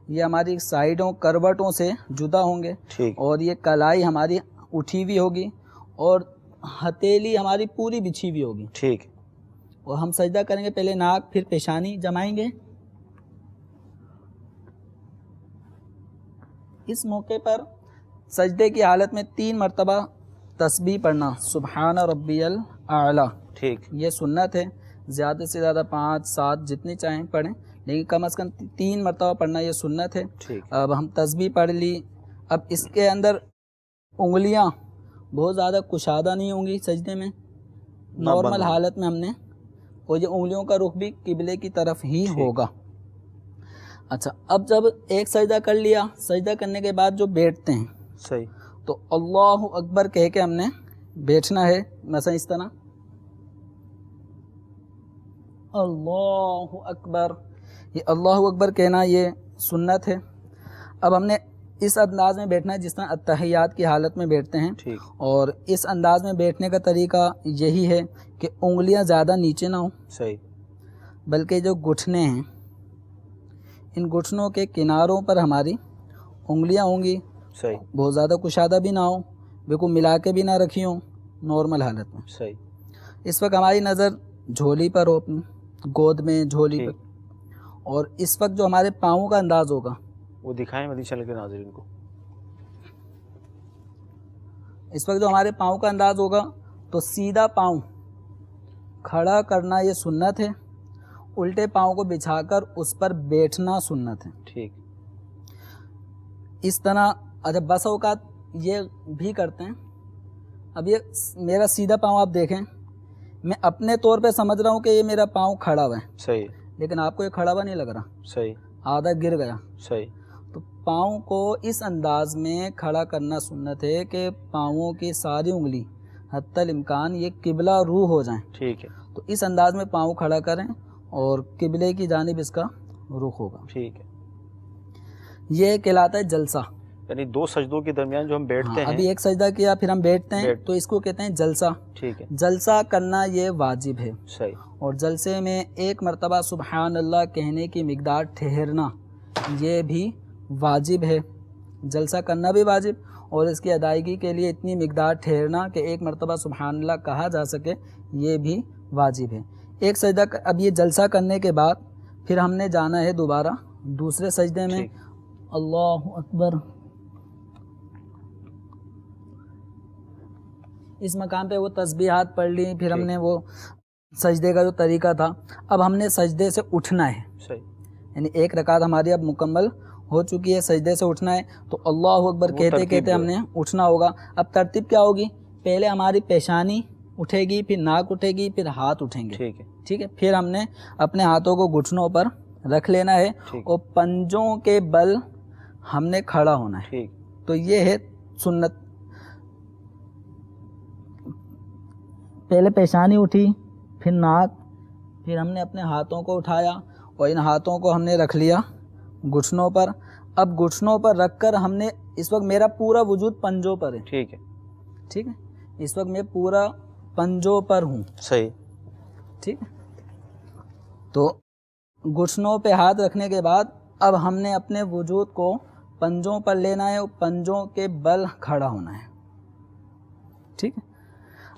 یہ ہماری سائیڈوں کروٹوں سے جدا ہوں گے، ٹھیک، اور یہ کلائی ہماری اٹھی ہوئی ہوگی، اور ہتھیلی ہماری پوری بچھی ہوئی ہوگی، ٹھیک، اور ہم سجدہ کریں گے، پہلے ناک پھر پیشانی جمائیں گے۔ اس موقع پر سجدے کی حالت میں 3 مرتبہ تسبیح پڑھنا، سبحان ربی الاعلیٰ، ٹھیک، یہ سنت ہے۔ زیادہ سے زیادہ 5 7 جتنی چاہیں پڑھیں، لیکن کم از کم 3 مرتبہ پڑھنا یہ سنت ہے۔ ٹھیک، اب ہم تسبیح پڑھ لی، اب اس کے اندر انگلیاں بہت زیادہ کشادہ نہیں ہوں گی سجدے میں، نارمل بند۔ حالت میں ہم نے، اور یہ انگلیوں کا رخ بھی قبلے کی طرف ہی ٹھیک۔ ہوگا۔ اچھا، اب جب ایک سجدہ کر لیا، سجدہ کرنے کے بعد جو بیٹھتے ہیں صحیح، تو اللہ اکبر کہہ کے ہم نے بیٹھنا ہے، مثلا اس طرح اللہ اکبر، یہ اللہ اکبر کہنا یہ سنت ہے۔ اب ہم نے اس انداز میں بیٹھنا ہے جس طرح اتحیات کی حالت میں بیٹھتے ہیں، ٹھیک، اور اس انداز میں بیٹھنے کا طریقہ یہی ہے کہ انگلیاں زیادہ نیچے نہ ہوں، صحیح، بلکہ جو گھٹنے ہیں ان گھٹنوں کے کناروں پر ہماری انگلیاں ہوں گی، صحیح، بہت زیادہ کشادہ بھی نہ ہوں، بالکل ملا کے بھی نہ رکھی ہوں، نارمل حالت میں۔ صحیح، اس وقت ہماری نظر جھولی پر ہو، اپنی گود میں جھولی ٹھیک۔ پر، اور اس وقت جو ہمارے پاؤں کا انداز ہوگا، وہ دکھائیں مدنی چینل کے ناظرین کو۔ اس وقت جو ہمارے پاؤں کا انداز ہوگا تو سیدھا پاؤں کھڑا کرنا یہ سنت ہے، الٹے پاؤں کو بچھا کر اس پر بیٹھنا سنت ہے۔ ٹھیک، اس طرح اچھا بس اوقات یہ بھی کرتے ہیں۔ اب یہ میرا سیدھا پاؤں آپ دیکھیں، میں اپنے طور پہ سمجھ رہا ہوں کہ یہ میرا پاؤں کھڑا ہوا ہے، صحیح، لیکن آپ کو یہ کھڑا ہوا نہیں لگ رہا، صحیح، آدھا گر گیا۔ صحیح، تو پاؤں کو اس انداز میں کھڑا کرنا سنت ہے کہ پاؤں کی ساری انگلی حتی الامکان یہ قبلہ رو ہو جائیں، ٹھیک ہے، تو اس انداز میں پاؤں کھڑا کریں اور قبلے کی جانب اس کا رخ ہوگا۔ ٹھیک ہے، یہ کہلاتا ہے جلسہ۔ یعنی 2 سجدوں کے درمیان جو ہم بیٹھتے ہیں۔ ابھی ایک سجدہ کیا پھر ہم بیٹھتے ہیں تو اس کو کہتے ہیں جلسہ۔ ٹھیک ہے، جلسہ کرنا یہ واجب ہے، صحیح، اور جلسے میں 1 مرتبہ سبحان اللہ کہنے کی مقدار ٹھہرنا یہ بھی واجب ہے، جلسہ کرنا بھی واجب، اور اس کی ادائیگی کے لیے اتنی مقدار ٹھہرنا کہ 1 مرتبہ سبحان اللہ کہا جا سکے یہ بھی واجب ہے۔ ایک سجدہ اب یہ جلسہ کرنے کے بعد پھر ہم نے جانا ہے دوبارہ دوسرے سجدے میں۔ ٹھیک، اللہ اکبر، اس مقام پہ وہ تسبیحات پڑھ لی، پھر ہم نے وہ سجدے کا جو طریقہ تھا، اب ہم نے سجدے سے اٹھنا ہے، صحیح، یعنی 1 رکعت ہماری اب مکمل ہو چکی ہے، سجدے سے اٹھنا ہے تو اللہ اکبر وہ کہتے ترتیب کہتے جو ہم نے اٹھنا ہوگا۔ اب ترتیب کیا ہوگی؟ پہلے ہماری پیشانی اٹھے گی، پھر ناک اٹھے گی، پھر ہاتھ اٹھیں گے، ٹھیک ہے، ٹھیک ہے، پھر ہم نے اپنے ہاتھوں کو گھٹنوں پر رکھ لینا ہے، ٹھیک، اور پنجوں کے بل ہم نے کھڑا ہونا ہے۔ ٹھیک، تو یہ ہے سنت، پہلے پیشانی اٹھی، پھر ناک، پھر ہم نے اپنے ہاتھوں کو اٹھایا اور ان ہاتھوں کو ہم نے رکھ لیا گھٹنوں پر۔ اب گھٹنوں پر رکھ کر ہم نے، اس وقت میرا پورا وجود پنجوں پر ہے، ٹھیک ہے، ٹھیک ہے، اس وقت میں پورا پنجوں پر ہوں، صحیح، ٹھیک ہے۔ تو گھٹنوں پہ ہاتھ رکھنے کے بعد اب ہم نے اپنے وجود کو پنجوں پر لینا ہے اور پنجوں کے بل کھڑا ہونا ہے، ٹھیک ہے۔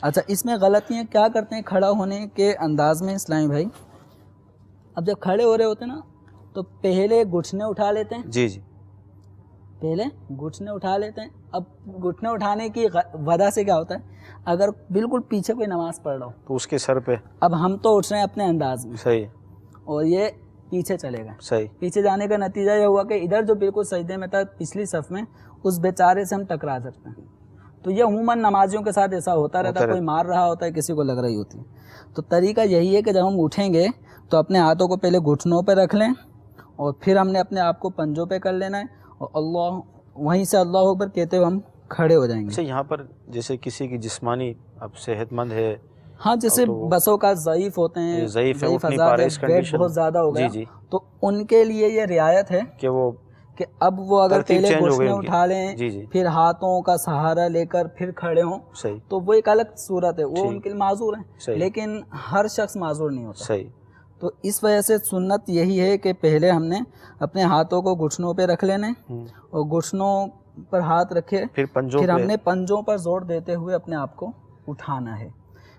اچھا، اس میں غلطیاں کیا کرتے ہیں کھڑا ہونے کے انداز میں اسلامی بھائی؟ اب جب کھڑے ہو رہے ہوتے ہیں نا تو پہلے گھٹنے اٹھا لیتے ہیں، جی جی، پہلے گھٹنے اٹھا لیتے ہیں. اب گھٹنے اٹھانے کی وجہ سے کیا ہوتا ہے, اگر بالکل پیچھے کوئی نماز پڑھ رہا ہو تو اس کے سر پہ, اب ہم تو اٹھ رہے ہیں اپنے انداز میں, صحیح, اور یہ پیچھے چلے گئے. صحیح, پیچھے جانے کا نتیجہ یہ ہوا کہ ادھر جو بالکل سجدے میں تھا پچھلی صف میں, اس بیچارے سے ہم ٹکرا سکتے ہیں. تو یہ عموماً نمازیوں کے ساتھ ایسا ہوتا رہتا ہے, کوئی مار رہا ہوتا ہے, کسی کو لگ رہی ہوتی ہے. تو طریقہ یہی ہے کہ جب ہم اٹھیں گے تو اپنے ہاتھوں کو پہلے گھٹنوں پہ رکھ لیں, اور پھر ہم نے اپنے آپ کو پنجوں پہ کر لینا ہے, اور اللہ وہیں سے اللہ اکبر کہتے ہوئے ہم کھڑے ہو جائیں گے. اچھا, یہاں پر جیسے کسی کی جسمانی اب صحت مند ہے, ہاں جیسے بسوں کا ضعیف ہوتے ہیں, ضعیف اٹھ نہیں پا رہے, اس ویٹ کنڈیشن بہت زیادہ ہو گیا, جی جی, تو ان کے لیے یہ رعایت ہے کہ اب وہ اگر پہلے گھٹنے اٹھا لیں, جی جی, پھر ہاتھوں کا سہارا لے کر پھر کھڑے ہوں, صحیح, تو وہ ایک الگ صورت ہے, وہ ان کے لیے معذور ہیں, لیکن ہر شخص معذور نہیں ہوتا. صحیح. تو اس وجہ سے سنت یہی ہے کہ پہلے ہم نے اپنے ہاتھوں کو گھٹنوں پہ رکھ لینے, اور گھٹنوں پر ہاتھ رکھے پھر ہم نے پنجوں پر زور دیتے ہوئے اپنے آپ کو اٹھانا ہے.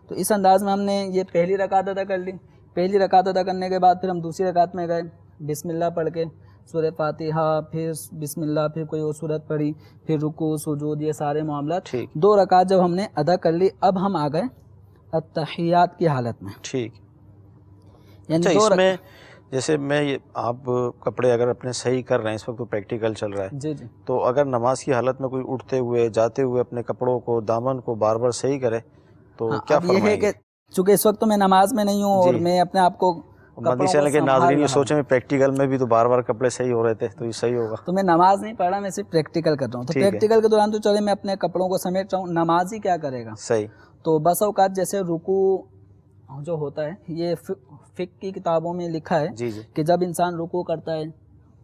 تو اس انداز میں ہم نے یہ پہلی رکعت ادا کر لی. پہلی رکعت ادا کرنے کے بعد پھر ہم دوسری رکعت میں گئے, بسم اللہ پڑھ کے سورہ فاتحہ, پھر بسم اللہ, پھر کوئی اور سورت پڑھی, پھر رکوع سجود, یہ سارے معاملات. 2 رکعت جب ہم نے ادا کر لی, اب ہم آ گئے التحیات کی حالت میں. ٹھیک. یعنی اس میں جیسے میں آپ کپڑے اگر اپنے صحیح کر رہے ہیں, اس وقت تو پریکٹیکل چل رہا ہے, جی جی, تو اگر نماز کی حالت میں کوئی اٹھتے ہوئے جاتے ہوئے اپنے کپڑوں کو, دامن کو بار بار صحیح کرے تو کیا فرمائیں گے؟ یہ ہے کہ چونکہ اس وقت تو میں نماز میں نہیں ہوں, اور میں اپنے آپ کو مدنی چینل کے ناظرین یہ سوچیں پریکٹیکل میں بھی تو بار بار کپڑے صحیح ہو رہے تھے, تو یہ صحیح ہوگا. تو میں نماز نہیں پڑھ رہا, میں صرف پریکٹیکل کر رہا ہوں. تو پریکٹیکل کے دوران تو چلے میں اپنے کپڑوں کو سمیٹ رہا ہوں, نمازی کیا کرے گا؟ صحیح. تو بس اوقات جیسے رکوع جو ہوتا ہے, یہ فقہ کی کتابوں میں لکھا ہے جی جی, کہ جب انسان رکوع کرتا ہے,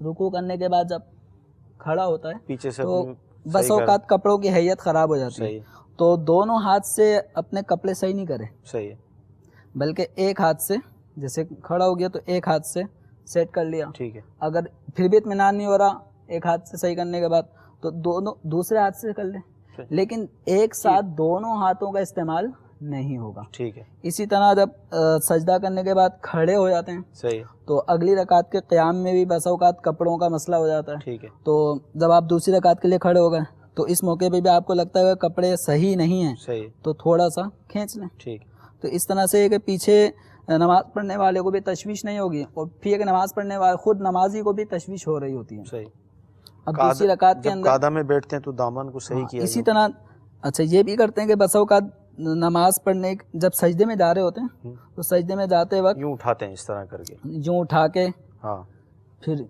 رکوع کرنے کے بعد جب کھڑا ہوتا ہے پیچھے سے تو بس اوقات کپڑوں کی حیت خراب ہو جاتی ہے, تو دونوں ہاتھ سے اپنے کپڑے صحیح نہیں کرے, صحیح ہے, بلکہ ایک ہاتھ سے, جیسے کھڑا ہو گیا تو ایک ہاتھ سے سیٹ کر لیا. ٹھیک ہے. اگر پھر بھی اطمینان نہیں ہو رہا ایک ہاتھ سے صحیح کرنے کے بعد, تو دونوں دوسرے ہاتھ سے کر لیں, لیکن ایک ساتھ دونوں ہاتھوں کا استعمال نہیں ہوگا. ٹھیک ہے. اسی طرح جب سجدہ کرنے کے بعد کھڑے ہو جاتے ہیں, صحیح, تو اگلی رکعت کے قیام میں بھی بس اوقات کپڑوں کا مسئلہ ہو جاتا ہے. ٹھیک ہے. تو جب آپ دوسری رکعت کے لیے کھڑے ہو گئے تو اس موقع پہ بھی آپ کو لگتا ہے کپڑے صحیح نہیں ہیں, صحیح, تو تھوڑا سا کھینچ لیں. ٹھیک. تو اس طرح سے کہ پیچھے نماز پڑھنے والے کو بھی تشویش نہیں ہوگی, اور پھر ایک نماز پڑھنے والے خود نمازی کو بھی تشویش ہو رہی ہوتی ہے. صحیح. اب دوسری رکعت کے اندر قاعدہ میں بیٹھتے ہیں تو دامن کو صحیح کیا, اسی طرح اچھا یہ بھی کرتے ہیں کہ بس اوقات نماز پڑھنے جب سجدے میں جا رہے ہوتے ہیں تو سجدے میں جاتے وقت یوں اٹھاتے ہیں اس طرح کر کے, یوں اٹھا کے ہاں, پھر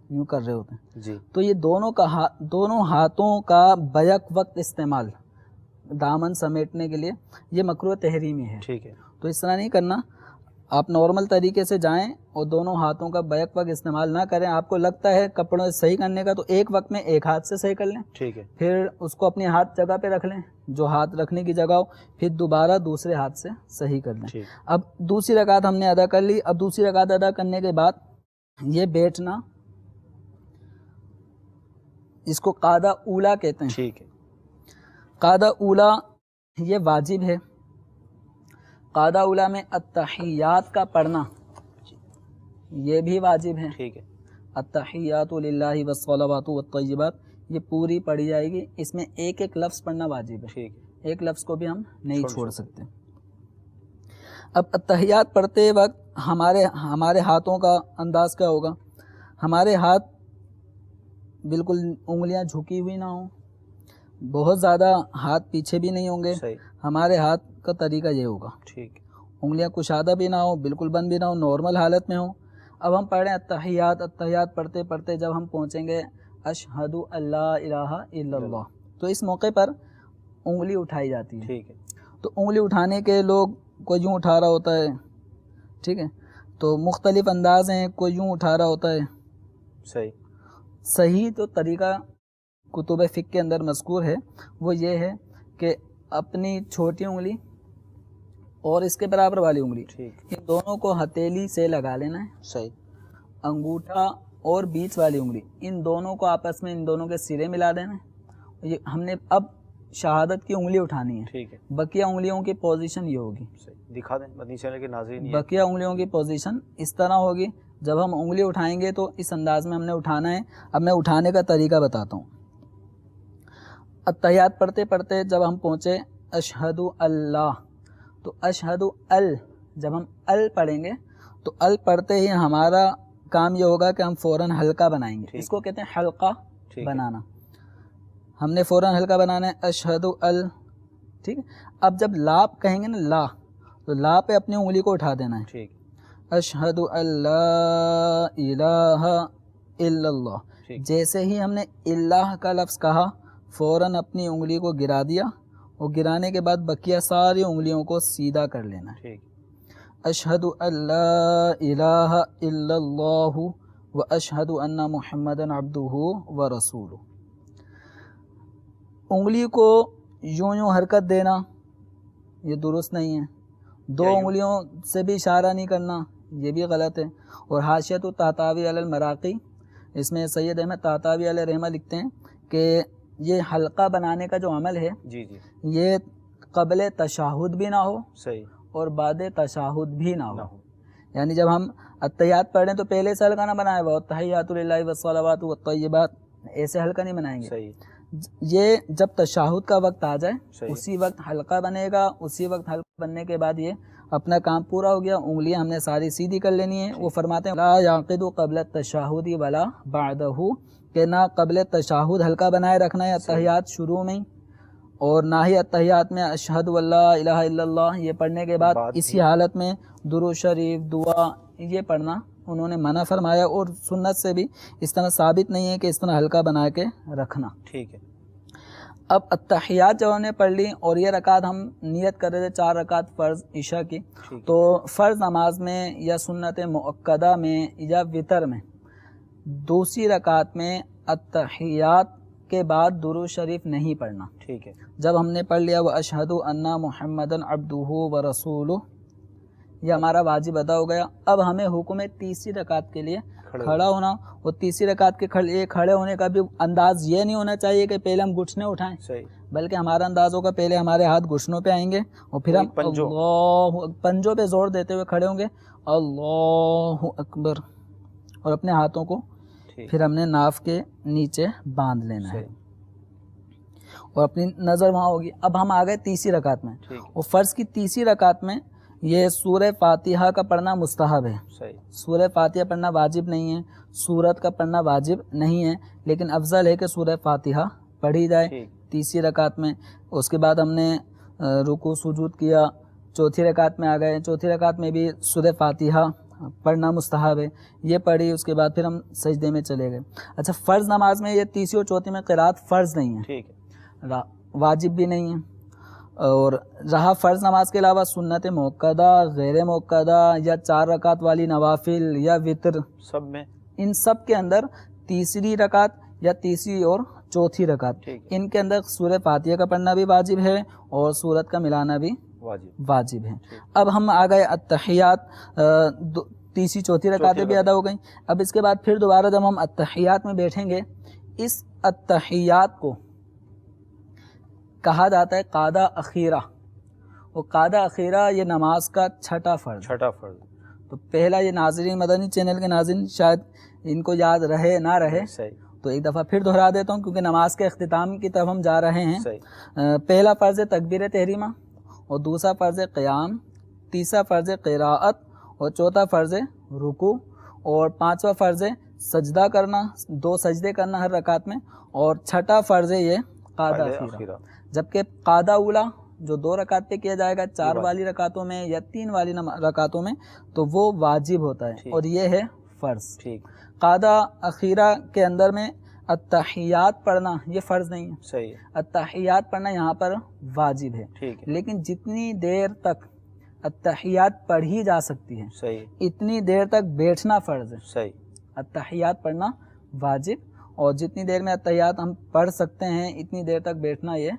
یوں کر رہے ہوتے ہیں. جی. تو یہ دونوں ہاتھوں کا بیک وقت استعمال دامن سمیٹنے کے لیے یہ مکروہ تحریمی ہے. ٹھیک ہے. تو اس طرح نہیں کرنا, آپ نارمل طریقے سے جائیں اور دونوں ہاتھوں کا بیک وقت استعمال نہ کریں. آپ کو لگتا ہے کپڑوں صحیح کرنے کا تو ایک وقت میں ایک ہاتھ سے صحیح کر لیں. ٹھیک ہے. پھر اس کو اپنے ہاتھ جگہ پہ رکھ لیں, جو ہاتھ رکھنے کی جگہ ہو, پھر دوبارہ دوسرے ہاتھ سے صحیح کر لیں. اب دوسری رکعت ہم نے ادا کر لی. اب دوسری رکعت ادا کرنے کے بعد یہ بیٹھنا, اس کو قاعدہ اولا کہتے ہیں. ٹھیک ہے. قاعدہ اولا یہ واجب ہے. قاعدہ اولا میں التحیات کا پڑھنا یہ بھی واجب ہے. ٹھیک ہے. التحیات للہ والصلوات والطیبات یہ پوری پڑھی جائے گی. اس میں ایک ایک لفظ پڑھنا واجب ہے. ٹھیک. ایک لفظ کو بھی ہم نہیں چھوڑ سکتے. اب التحیات پڑھتے وقت ہمارے ہاتھوں کا انداز کیا ہوگا؟ ہمارے ہاتھ بالکل انگلیاں جھکی ہوئی نہ ہوں, بہت زیادہ ہاتھ پیچھے بھی نہیں ہوں گے. ہمارے ہاتھ کا طریقہ یہ ہوگا. ٹھیک. انگلیاں کشادہ بھی نہ ہو, بالکل بند بھی نہ ہو, نارمل حالت میں ہو. اب ہم پڑھ رہے ہیں التحیات پڑھتے پڑھتے جب ہم پہنچیں گے اشہد اللہ الہ الا اللہ, تو اس موقع پر انگلی اٹھائی جاتی ہے. ٹھیک ہے. تو انگلی اٹھانے کے لوگ کوئی یوں اٹھا رہا ہوتا ہے, ٹھیک ہے, تو مختلف انداز ہیں, کوئی یوں اٹھا رہا ہوتا ہے. صحیح تو طریقہ کتب فقہ کے اندر مذکور ہے, وہ یہ ہے کہ اپنی چھوٹی انگلی اور اس کے برابر والی انگلی ان دونوں کو ہتھیلی سے لگا لینا ہے. صحیح. انگوٹھا اور بیچ والی انگلی ان دونوں کو آپس میں ان دونوں کے سرے ملا دینا ہے. یہ ہم نے اب شہادت کی انگلی اٹھانی ہے. ٹھیک ہے. بقیہ انگلیوں کی پوزیشن یہ ہوگی. دکھا دیں مدنی چینل کے ناظرین. بقیہ انگلیوں کی پوزیشن اس طرح ہوگی. جب ہم انگلی اٹھائیں گے تو اس انداز میں ہم نے اٹھانا ہے. اب میں اٹھانے کا طریقہ بتاتا ہوں. التحیات پڑھتے پڑھتے جب ہم پہنچے اشہد اللہ، تو اشہد ال، جب ہم ال پڑھیں گے تو ال پڑھتے ہی ہمارا کام یہ ہوگا کہ ہم فوراً حلقہ بنائیں گے، اس کو کہتے ہیں حلقہ بنانا. ہم نے فوراً حلقہ بنانا ہے اشہد ال، ٹھیک ہے. اب جب لا کہیں گے نا لا، تو لا پہ اپنی انگلی کو اٹھا دینا ہے. اشہد اللہ الہ الا اللہ، جیسے ہی ہم نے اللہ کا لفظ کہا فوراً اپنی انگلی کو گرا دیا، اور گرانے کے بعد بقیہ ساری انگلیوں کو سیدھا کر لینا ہے. اشہد اللہ الہ الا اللہ و اشہد ان محمد عبدہ و رسولہ. انگلی کو یوں یوں حرکت دینا یہ درست نہیں ہے. دو انگلیوں سے بھی اشارہ نہیں کرنا، یہ بھی غلط ہے. اور حاشیۃ الطحطاوی علی المراقی، اس میں سید احمد طحطاوی علیہ رحمہ لکھتے ہیں کہ یہ حلقہ بنانے کا جو عمل ہے یہ قبل تشہد بھی نہ ہو اور بعد تشہد بھی نہ ہو. یعنی جب ہم التحیات پڑھیں تو پہلے سے حلقہ نہ بنائے، والتحیات للہ والصلوات والطیبات، ایسے حلقہ نہیں بنائیں گے. یہ جب تشہد کا وقت آ جائے اسی وقت حلقہ بنے گا. اسی وقت حلقہ بننے کے بعد یہ اپنا کام پورا ہو گیا. انگلیاں ہم نے ساری سیدھی کر لینی ہیں. وہ فرماتے ہیں لا یعقد قبل التشہد ولا بعدہ، کہ نہ قبل تشہد حلقہ بنائے رکھنا ہے التحیات شروع میں، اور نہ ہی التحیات میں اشہد واللہ الہ الا اللہ یہ پڑھنے کے بعد اسی حالت میں درود شریف دعا یہ پڑھنا انہوں نے منع فرمایا. اور سنت سے بھی اس طرح ثابت نہیں ہے کہ اس طرح حلقہ بنا کے رکھنا. ٹھیک ہے. اب التحیات جب ہم نے پڑھ لی اور یہ رکعت ہم نیت کر رہے تھے 4 رکعت فرض عشاء کی، تو فرض نماز میں یا سنت مؤکدہ میں یا وطر میں دوسری رکعت میں التحیات کے بعد درود شریف نہیں پڑھنا. ٹھیک ہے. جب ہم نے پڑھ لیا واشہد ان محمدن عبدہ و رسولہ، یہ ہمارا واجب ادا ہو گیا. اب ہمیں حکم ہے تیسری رکعت کے لیے کھڑا ہونا. اور تیسری رکعت کے کھڑے ہونے کا بھی انداز یہ نہیں ہونا چاہیے کہ پہلے ہم گھٹنے اٹھائیں، بلکہ ہمارا انداز ہوگا پہلے ہمارے ہاتھ گھٹنوں پہ آئیں گے اور پھر ہم پنجوں پہ زور دیتے ہوئے کھڑے ہوں گے اللہ اکبر، اور اپنے ہاتھوں کو پھر ہم نے ناف کے نیچے باندھ لینا ہے اور اپنی نظر وہاں ہوگی. اب ہم آ گئے تیسری رکعت میں، اور فرض کی تیسری رکعت میں یہ سورہ فاتحہ کا پڑھنا مستحب ہے. سورہ فاتحہ پڑھنا واجب نہیں ہے، سورت کا پڑھنا واجب نہیں ہے، لیکن افضل ہے کہ سورہ فاتحہ پڑھی جائے تیسری رکعت میں. اس کے بعد ہم نے رکوع سجود کیا، چوتھی رکعت میں آ گئے. چوتھی رکعت میں بھی سورہ فاتحہ پڑھنا مستحب ہے، یہ پڑھی. اس کے بعد پھر ہم سجدے میں چلے گئے. اچھا، فرض نماز میں یہ تیسری اور چوتھی میں قرات فرض نہیں ہے، واجب بھی نہیں ہے. اور رہا فرض نماز کے علاوہ سنت موقدہ، غیر موقدہ یا 4 رکعت والی نوافل یا وطر، سب میں ان سب کے اندر تیسری رکعت یا تیسری اور چوتھی رکعت ان کے اندر سورہ فاتحہ کا پڑھنا بھی واجب ہے اور سورت کا ملانا بھی واجب ہے. اب ہم آ گئے التحیات، تیسری چوتھی رکعتیں بھی ادا ہو گئیں. اب اس کے بعد پھر دوبارہ جب ہم التحیات میں بیٹھیں گے، اس التحیات کو کہا جاتا ہے قاعدہ اخیرہ. اور قاعدہ اخیرہ یہ نماز کا چھٹا فرض. تو پہلا یہ ناظرین مدنی چینل کے ناظرین شاید ان کو یاد رہے نہ رہے، تو ایک دفعہ پھر دہرا دیتا ہوں کیونکہ نماز کے اختتام کی طرف ہم جا رہے ہیں. پہلا فرض تکبیر تحریمہ، اور دوسرا فرض قیام، تیسرا فرض قراءت، اور چوتھا فرض رکوع، اور پانچواں فرض سجدہ کرنا، 2 سجدے کرنا ہر رکعت میں، اور چھٹا فرض یہ قاعدہ اخیرہ. جبکہ قاعدہ اولا جو 2 رکعت پہ کیا جائے گا 4 والی رکعتوں میں یا 3 والی رکعتوں میں، تو وہ واجب ہوتا ہے اور یہ ہے فرض. قاعدہ اخیرہ کے اندر میں التحیات پڑھنا یہ فرض نہیں ہے، التحیات پڑھنا یہاں پر واجب ہے. لیکن جتنی دیر تک التحیات پڑھی جا سکتی ہے اتنی دیر تک بیٹھنا فرض ہے. التحیات پڑھنا واجب، اور جتنی دیر میں التحیات ہم پڑھ سکتے ہیں اتنی دیر تک بیٹھنا یہ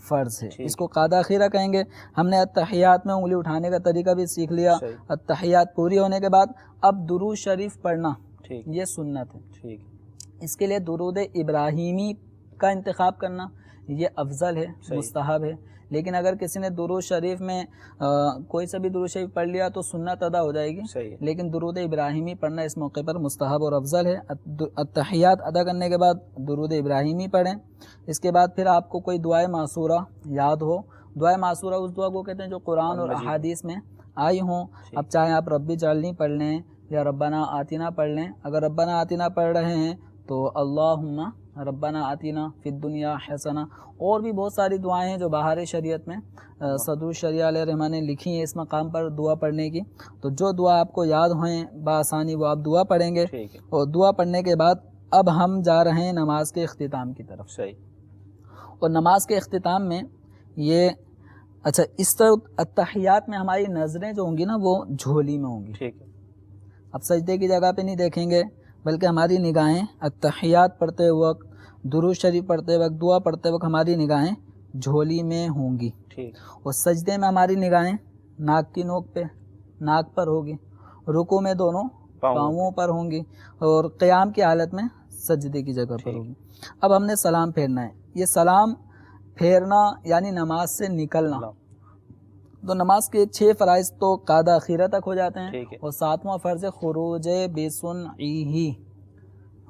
فرض ہے. اس کو قاعدہ اخیرہ کہیں گے. ہم نے التحیات میں انگلی اٹھانے کا طریقہ بھی سیکھ لیا. التحیات پوری ہونے کے بعد اب درود شریف پڑھنا یہ سنت ہے. اس کے لیے درود ابراہیمی کا انتخاب کرنا یہ افضل ہے، مستحب ہے، لیکن اگر کسی نے درود شریف میں کوئی سا بھی درود شریف پڑھ لیا تو سنت ادا ہو جائے گی، صحیح ہے، لیکن درود ابراہیمی پڑھنا اس موقع پر مستحب اور افضل ہے۔ التحیات ادا کرنے کے بعد درود ابراہیمی پڑھیں، اس کے بعد پھر آپ کو کوئی دعائے معصورہ یاد ہو، دعائے معصورہ اس دعا کو کہتے ہیں جو قرآن اور احادیث میں آئی ہوں۔ اب چاہے آپ ربی جعلنی پڑھ لیں یا ربنا آتینا پڑھ لیں، اگر ربنا آتینا پڑھ رہے ہیں تو اللہم ربنا آتینا فی الدنیا حسنہ، اور بھی بہت ساری دعائیں ہیں جو باہر شریعت میں صدر الشریعہ علیہ الرحمٰن نے لکھی ہیں اس مقام پر دعا پڑھنے کی، تو جو دعا آپ کو یاد ہوئیں بآسانی وہ آپ دعا پڑھیں گے، اور دعا پڑھنے کے بعد اب ہم جا رہے ہیں نماز کے اختتام کی طرف۔ صحیح، اور نماز کے اختتام میں یہ اچھا اس طرح التحیات میں ہماری نظریں جو ہوں گی نا وہ جھولی میں ہوں گی، ٹھیک ہے، اب سجدے کی جگہ پہ نہیں دیکھیں گے، بلکہ ہماری نگاہیں التحیات پڑھتے وقت، درود شریف پڑھتے وقت، دعا پڑھتے وقت ہماری نگاہیں جھولی میں ہوں گی، ٹھیک، اور سجدے میں ہماری نگاہیں ناک کی نوک پہ، ناک پر ہوگی، رکوع میں دونوں پاؤں پر ہوں گی، اور قیام کی حالت میں سجدے کی جگہ پر ہوگی۔ اب ہم نے سلام پھیرنا ہے، یہ سلام پھیرنا یعنی نماز سے نکلنا، تو نماز کے 6 فرائض تو قادہ اخیرہ تک ہو جاتے ہیں، اور 7واں فرض خروج بسنعہ،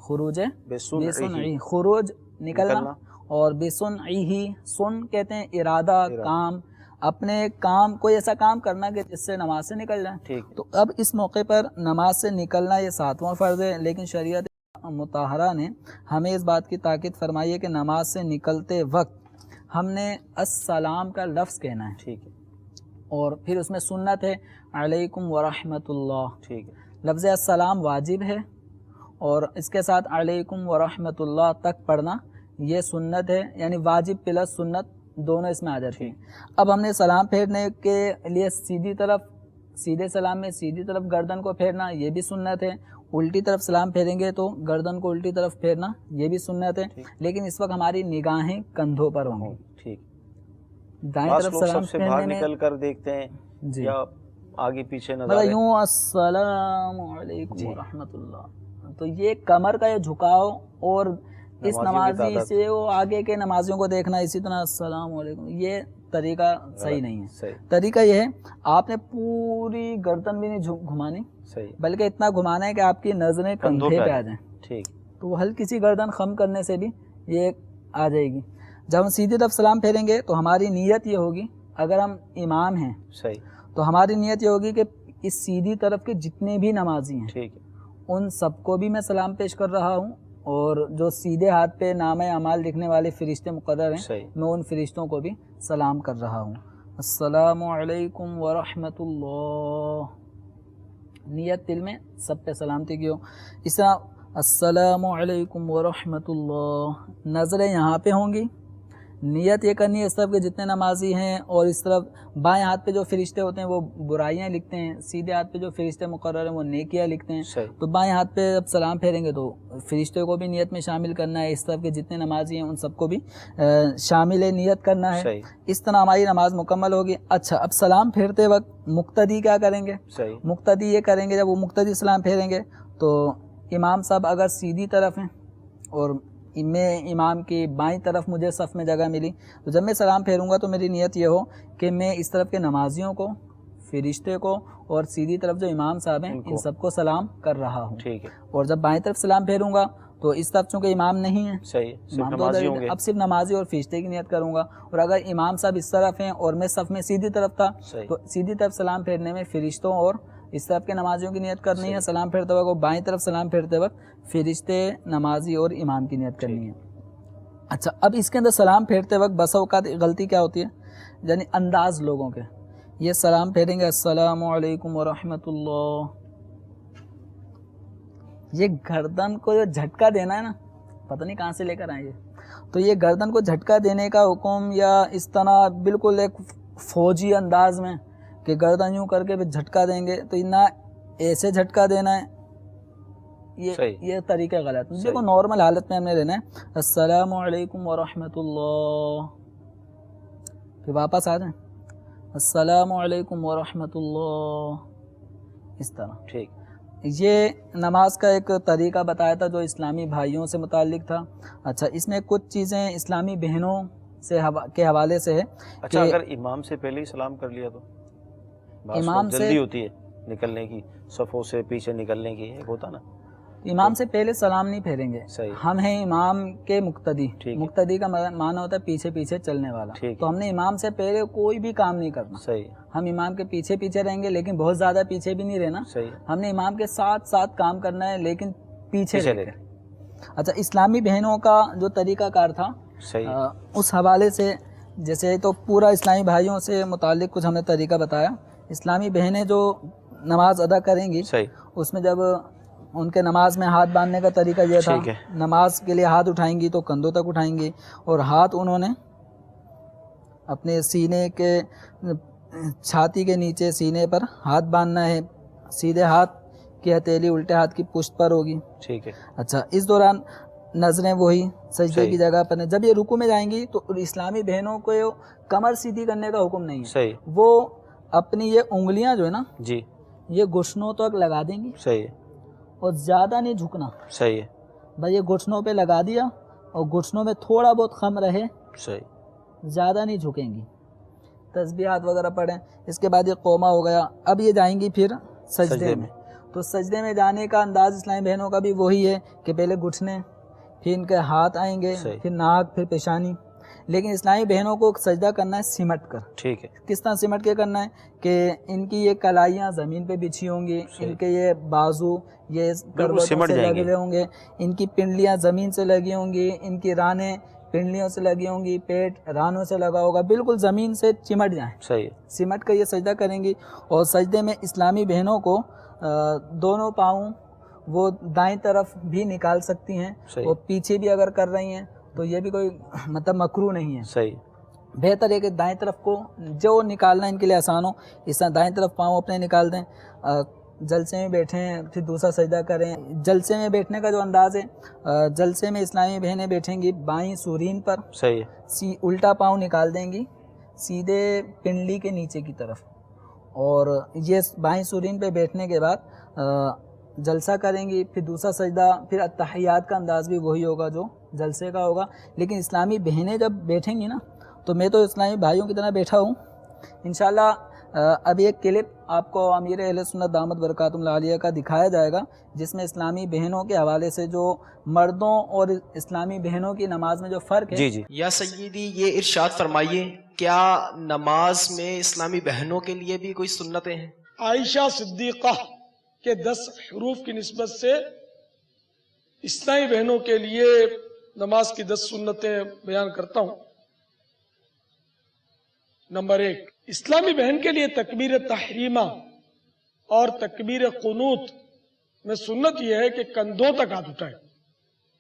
خروج بسنعہ، خروج نکلنا، اور بسنعہ، سن کہتے ہیں ارادہ، کام، اپنے کام، کوئی ایسا کام کرنا کہ جس سے نماز سے نکل جائے، تو اب اس موقع پر نماز سے نکلنا یہ 7واں فرض ہے، لیکن شریعت مطہرہ نے ہمیں اس بات کی تاکید فرمائی ہے کہ نماز سے نکلتے وقت ہم نے السلام کا لفظ کہنا ہے، ٹھیک ہے، اور پھر اس میں سنت ہے علیکم ورحمۃ اللہ، ٹھیک ہے، لفظ السلام واجب ہے، اور اس کے ساتھ علیکم ورحمۃ اللہ تک پڑھنا یہ سنت ہے، یعنی واجب پلس سنت دونوں اس میں آ جاتی ہیں۔ اب ہم نے سلام پھیرنے کے لیے سیدھے سلام میں سیدھی طرف گردن کو پھیرنا یہ بھی سنت ہے، الٹی طرف سلام پھیریں گے تو گردن کو الٹی طرف پھیرنا یہ بھی سنت ہے، لیکن اس وقت ہماری نگاہیں کندھوں پر ہوں گی، ٹھیک، دائیں طرف سلام سے باہر پھیرنے میں نکل کر دیکھتے ہیں جی یا آگے پیچھے نظر مطلب یوں السلام علیکم ورحمۃ اللہ، تو یہ کمر کا یہ جھکاؤ اور اس نمازی سے وہ آگے کے نمازیوں کو دیکھنا اسی طرح السلام علیکم، یہ طریقہ صحیح نہیں ہے۔ طریقہ یہ ہے آپ نے پوری گردن بھی نہیں گھمانی، بلکہ اتنا گھمانا ہے کہ آپ کی نظریں کندھے پہ آ جائیں، ٹھیک، تو ہلکی سی گردن خم کرنے سے بھی یہ آ جائے گی۔ جب ہم سیدھی طرف سلام پھیریں گے تو ہماری نیت یہ ہوگی، اگر ہم امام ہیں تو ہماری نیت یہ ہوگی کہ اس سیدھی طرف کے جتنے بھی نمازی ہیں ان سب کو بھی میں سلام پیش کر رہا ہوں، اور جو سیدھے ہاتھ پہ نامہ اعمال لکھنے والے فرشتے مقرر ہیں میں ان فرشتوں کو بھی سلام کر رہا ہوں۔ السلام علیکم ورحمۃ اللہ، نیت دل میں سب پہ سلامتی کی ہو۔ اس طرح السلام علیکم ورحمۃ اللہ، نظریں یہاں پہ ہوں گی، نیت یہ کرنی ہے اس طرف کے جتنے نمازی ہیں، اور اس طرف بائیں ہاتھ پہ جو فرشتے ہوتے ہیں وہ برائیاں لکھتے ہیں، سیدھے ہاتھ پہ جو فرشتے مقرر ہیں وہ نیکیاں لکھتے ہیں، تو بائیں ہاتھ پہ جب سلام پھیریں گے تو فرشتے کو بھی نیت میں شامل کرنا ہے، اس طرف کے جتنے نمازی ہیں ان سب کو بھی شامل نیت کرنا ہے، اس طرح ہماری نماز مکمل ہوگی۔ اچھا، اب سلام پھیرتے وقت مقتدی کیا کریں گے؟ مقتدی یہ کریں گے، جب وہ مقتدی سلام پھیریں گے تو امام صاحب اگر سیدھی طرف ہیں اور میں امام کی بائیں طرف مجھے صف میں جگہ ملی، تو جب میں سلام پھیروں گا تو میری نیت یہ ہو کہ میں اس طرف کے نمازیوں کو، فرشتے کو، اور سیدھی طرف جو امام صاحب ہیں ان سب کو سلام کر رہا ہوں، اور جب بائیں طرف سلام پھیروں گا تو اس طرف چونکہ امام نہیں ہے، امام تو اب صرف نمازی اور فرشتے کی نیت کروں گا، اور اگر امام صاحب اس طرف ہیں اور میں صف میں سیدھی طرف تھا تو سیدھی طرف سلام پھیرنے میں فرشتوں اور اس طرف کے نمازیوں کی نیت کرنی ہے سلام پھیرتے وقت، اور بائیں طرف سلام پھیرتے وقت فرشتے، نمازی اور امام کی نیت کرنی ہے۔ اچھا، اب اس کے اندر سلام پھیرتے وقت بسا اوقات غلطی کیا ہوتی ہے، یعنی انداز لوگوں کے، یہ سلام پھیریں گے السلام علیکم ورحمۃ اللہ، یہ گردن کو جو جھٹکا دینا ہے نا، پتہ نہیں کہاں سے لے کر آئیں گے، تو یہ گردن کو جھٹکا دینے کا حکم، یا اس طرح بالکل ایک فوجی انداز میں کہ گردن یوں کر کے پھر جھٹکا دیں گے، تو نہ ایسے جھٹکا دینا ہے، یہ طریقہ غلط ہے۔ دیکھو نارمل حالت میں ہم نے لینا ہے السلام علیکم ورحمۃ اللہ، پھر واپس آ جائیں السلام علیکم ورحمۃ اللہ، اس طرح۔ ٹھیک، یہ نماز کا ایک طریقہ بتایا تھا جو اسلامی بھائیوں سے متعلق تھا۔ اچھا، اس میں کچھ چیزیں اسلامی بہنوں کے حوالے سے ہے اچھا اگر امام سے پہلے ہی سلام کر لیا تو امام سے جلدی ہوتی ہے نکلنے کی، صفوں سے پیچھے نکلنے کی، ایک ہوتا نا امام سے پہلے سلام نہیں پھیریں گے. صحیح. ہم ہیں امام کے مقتدی. مقتدی کا معنی ہوتا ہے پیچھے پیچھے چلنے والا. تو ہم نے امام سے پہلے کوئی بھی کام نہیں کرنا. صحیح. ہم امام کے پیچھے پیچھے رہیں گے لیکن بہت زیادہ پیچھے بھی نہیں رہنا. صحیح. ہم نے امام کے ساتھ ساتھ کام کرنا ہے لیکن پیچھے رہ کر. اچھا اسلامی بہنوں کا جو طریقہ کار تھا اس حوالے سے، جیسے تو پورا اسلامی بھائیوں سے متعلق کچھ ہم نے طریقہ بتایا. اسلامی بہنیں جو نماز ادا کریں گی اس میں جب ان کے نماز میں ہاتھ باندھنے کا طریقہ یہ تھا، نماز کے لیے ہاتھ اٹھائیں گی تو کندھوں تک اٹھائیں گی اور ہاتھ انہوں نے اپنے سینے کے چھاتی کے نیچے سینے پر ہاتھ باندھنا ہے. سیدھے ہاتھ کی ہتھیلی الٹے ہاتھ کی پشت پر ہوگی. ٹھیک ہے. اچھا اس دوران نظریں وہی سجدے کی جگہ پر. جب یہ رکوع میں جائیں گی تو اسلامی بہنوں کو کمر سیدھی کرنے کا حکم نہیں ہے. وہ اپنی یہ انگلیاں جو ہے نا جی یہ گھٹنوں تک لگا دیں گی. صحیح ہے. اور زیادہ نہیں جھکنا. صحیح ہے. بھائی یہ گھٹنوں پہ لگا دیا اور گھٹنوں میں تھوڑا بہت خم رہے. صحیح. زیادہ نہیں جھکیں گی. تسبیحات وغیرہ پڑھیں. اس کے بعد یہ قومہ ہو گیا. اب یہ جائیں گی پھر سجدے میں. تو سجدے میں جانے کا انداز اسلامی بہنوں کا بھی وہی ہے کہ پہلے گھٹنے، پھر ان کے ہاتھ آئیں گے، پھر ناک، پھر پیشانی. لیکن اسلامی بہنوں کو سجدہ کرنا ہے سمٹ کر. ٹھیک ہے. کس طرح سمٹ کے کرنا ہے کہ ان کی یہ کلائیاں زمین پہ بچھی ہوں گی، ان کے یہ بازو یہ کروٹوں سے لگے ہوئے ہوں گے، ان کی پنڈلیاں زمین سے لگی ہوں گی، ان کی رانیں پنڈلیوں سے لگی ہوں گی، پیٹ رانوں سے لگا ہوگا، بالکل زمین سے چمٹ جائیں. صحیح. سمٹ کر یہ سجدہ کریں گی. اور سجدے میں اسلامی بہنوں کو دونوں پاؤں وہ دائیں طرف بھی نکال سکتی ہیں اور پیچھے بھی اگر کر رہی ہیں تو یہ بھی کوئی مطلب مکروہ نہیں ہے. صحیح. بہتر ہے کہ دائیں طرف کو جو نکالنا ان کے لیے آسان ہو اس طرح دائیں طرف پاؤں اپنے نکال دیں. جلسے میں بیٹھیں پھر دوسرا سجدہ کریں. جلسے میں بیٹھنے کا جو انداز ہے، جلسے میں اسلامی بہنیں بیٹھیں گی بائیں سورین پر. صحیح. الٹا پاؤں نکال دیں گی سیدھے پنڈلی کے نیچے کی طرف. اور یہ بائیں سورین پہ بیٹھنے کے بعد جلسہ کریں گی. پھر دوسرا سجدہ، پھر التحیات کا انداز بھی وہی ہوگا جو جلسے کا ہوگا. لیکن اسلامی بہنیں جب بیٹھیں گی نا تو میں تو اسلامی بھائیوں کی طرح بیٹھا ہوں. انشاءاللہ ابھی ایک کلپ آپ کو امیر اہل سنت دامت برکاتہم العالیہ کا دکھایا جائے گا جس میں اسلامی بہنوں کے حوالے سے جو مردوں اور اسلامی بہنوں کی نماز میں جو فرق ہے. جی جی. یا سیدی یہ ارشاد فرمائیے کیا نماز میں اسلامی بہنوں کے لیے بھی کوئی سنتیں ہیں؟ عائشہ صدیقہ کے 10 حروف کی نسبت سے اسلامی بہنوں کے لیے نماز کی 10 سنتیں بیان کرتا ہوں. نمبر 1، اسلامی بہن کے لیے تکبیر تحریمہ اور تکبیر قنوت میں سنت یہ ہے کہ کندھوں تک ہاتھ اٹھائے.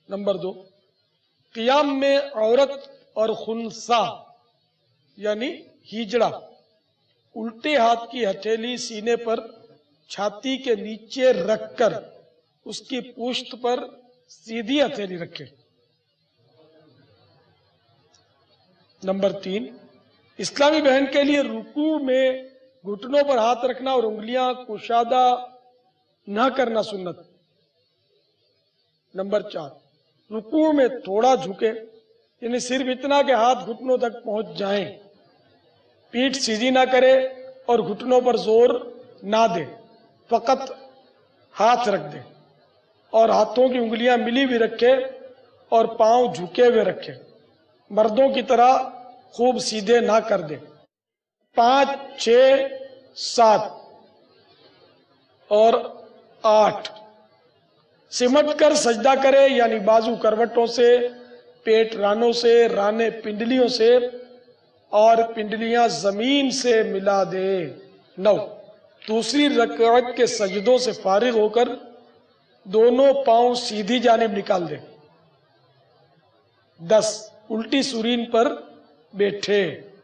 نمبر 2، قیام میں عورت اور خنثی یعنی ہیجڑا الٹے ہاتھ کی ہتھیلی سینے پر چھاتی کے نیچے رکھ کر اس کی پشت پر سیدھی ہتھیلی رکھے. نمبر 3، اسلامی بہن کے لیے رکوع میں گھٹنوں پر ہاتھ رکھنا اور انگلیاں کشادہ نہ کرنا سنت. نمبر 4، رکوع میں تھوڑا جھکے یعنی صرف اتنا کہ ہاتھ گھٹنوں تک پہنچ جائیں. پیٹھ سیدھی نہ کرے اور گھٹنوں پر زور نہ دے، فقط ہاتھ رکھ دے اور ہاتھوں کی انگلیاں ملی ہوئی رکھے اور پاؤں جھکے ہوئے رکھے. مردوں کی طرح خوب سیدھے نہ کر دے. 5، 6، 7 اور 8 سمٹ کر سجدہ کرے یعنی بازو کروٹوں سے، پیٹ رانوں سے، رانے پنڈلیوں سے اور پنڈلیاں زمین سے ملا دے. 9، دوسری رکعت کے سجدوں سے فارغ ہو کر دونوں پاؤں سیدھی جانب نکال دے. 10، الٹی سورین پر بیٹھے.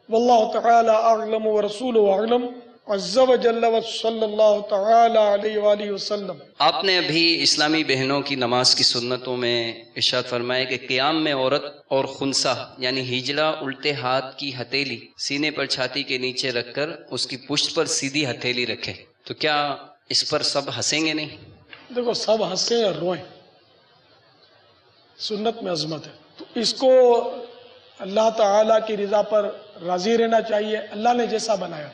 واللہ تعالی اعلم ورسولہ اعلم عز و جل و صلی اللہ تعالی علیہ وآلہ وسلم. آپ نے ابھی اسلامی بہنوں کی نماز کی سنتوں میں ارشاد فرمایا کہ قیام میں عورت اور خنثی یعنی ہجڑا الٹے ہاتھ کی ہتھیلی سینے پر چھاتی کے نیچے رکھ کر اس کی پشت پر سیدھی ہتھیلی رکھے. تو کیا اس پر سب ہنسیں گے نہیں؟ دیکھو سب ہنسیں اور روئیں، سنت میں عظمت ہے. تو اس کو اللہ تعالیٰ کی رضا پر راضی رہنا چاہیے، اللہ نے جیسا بنایا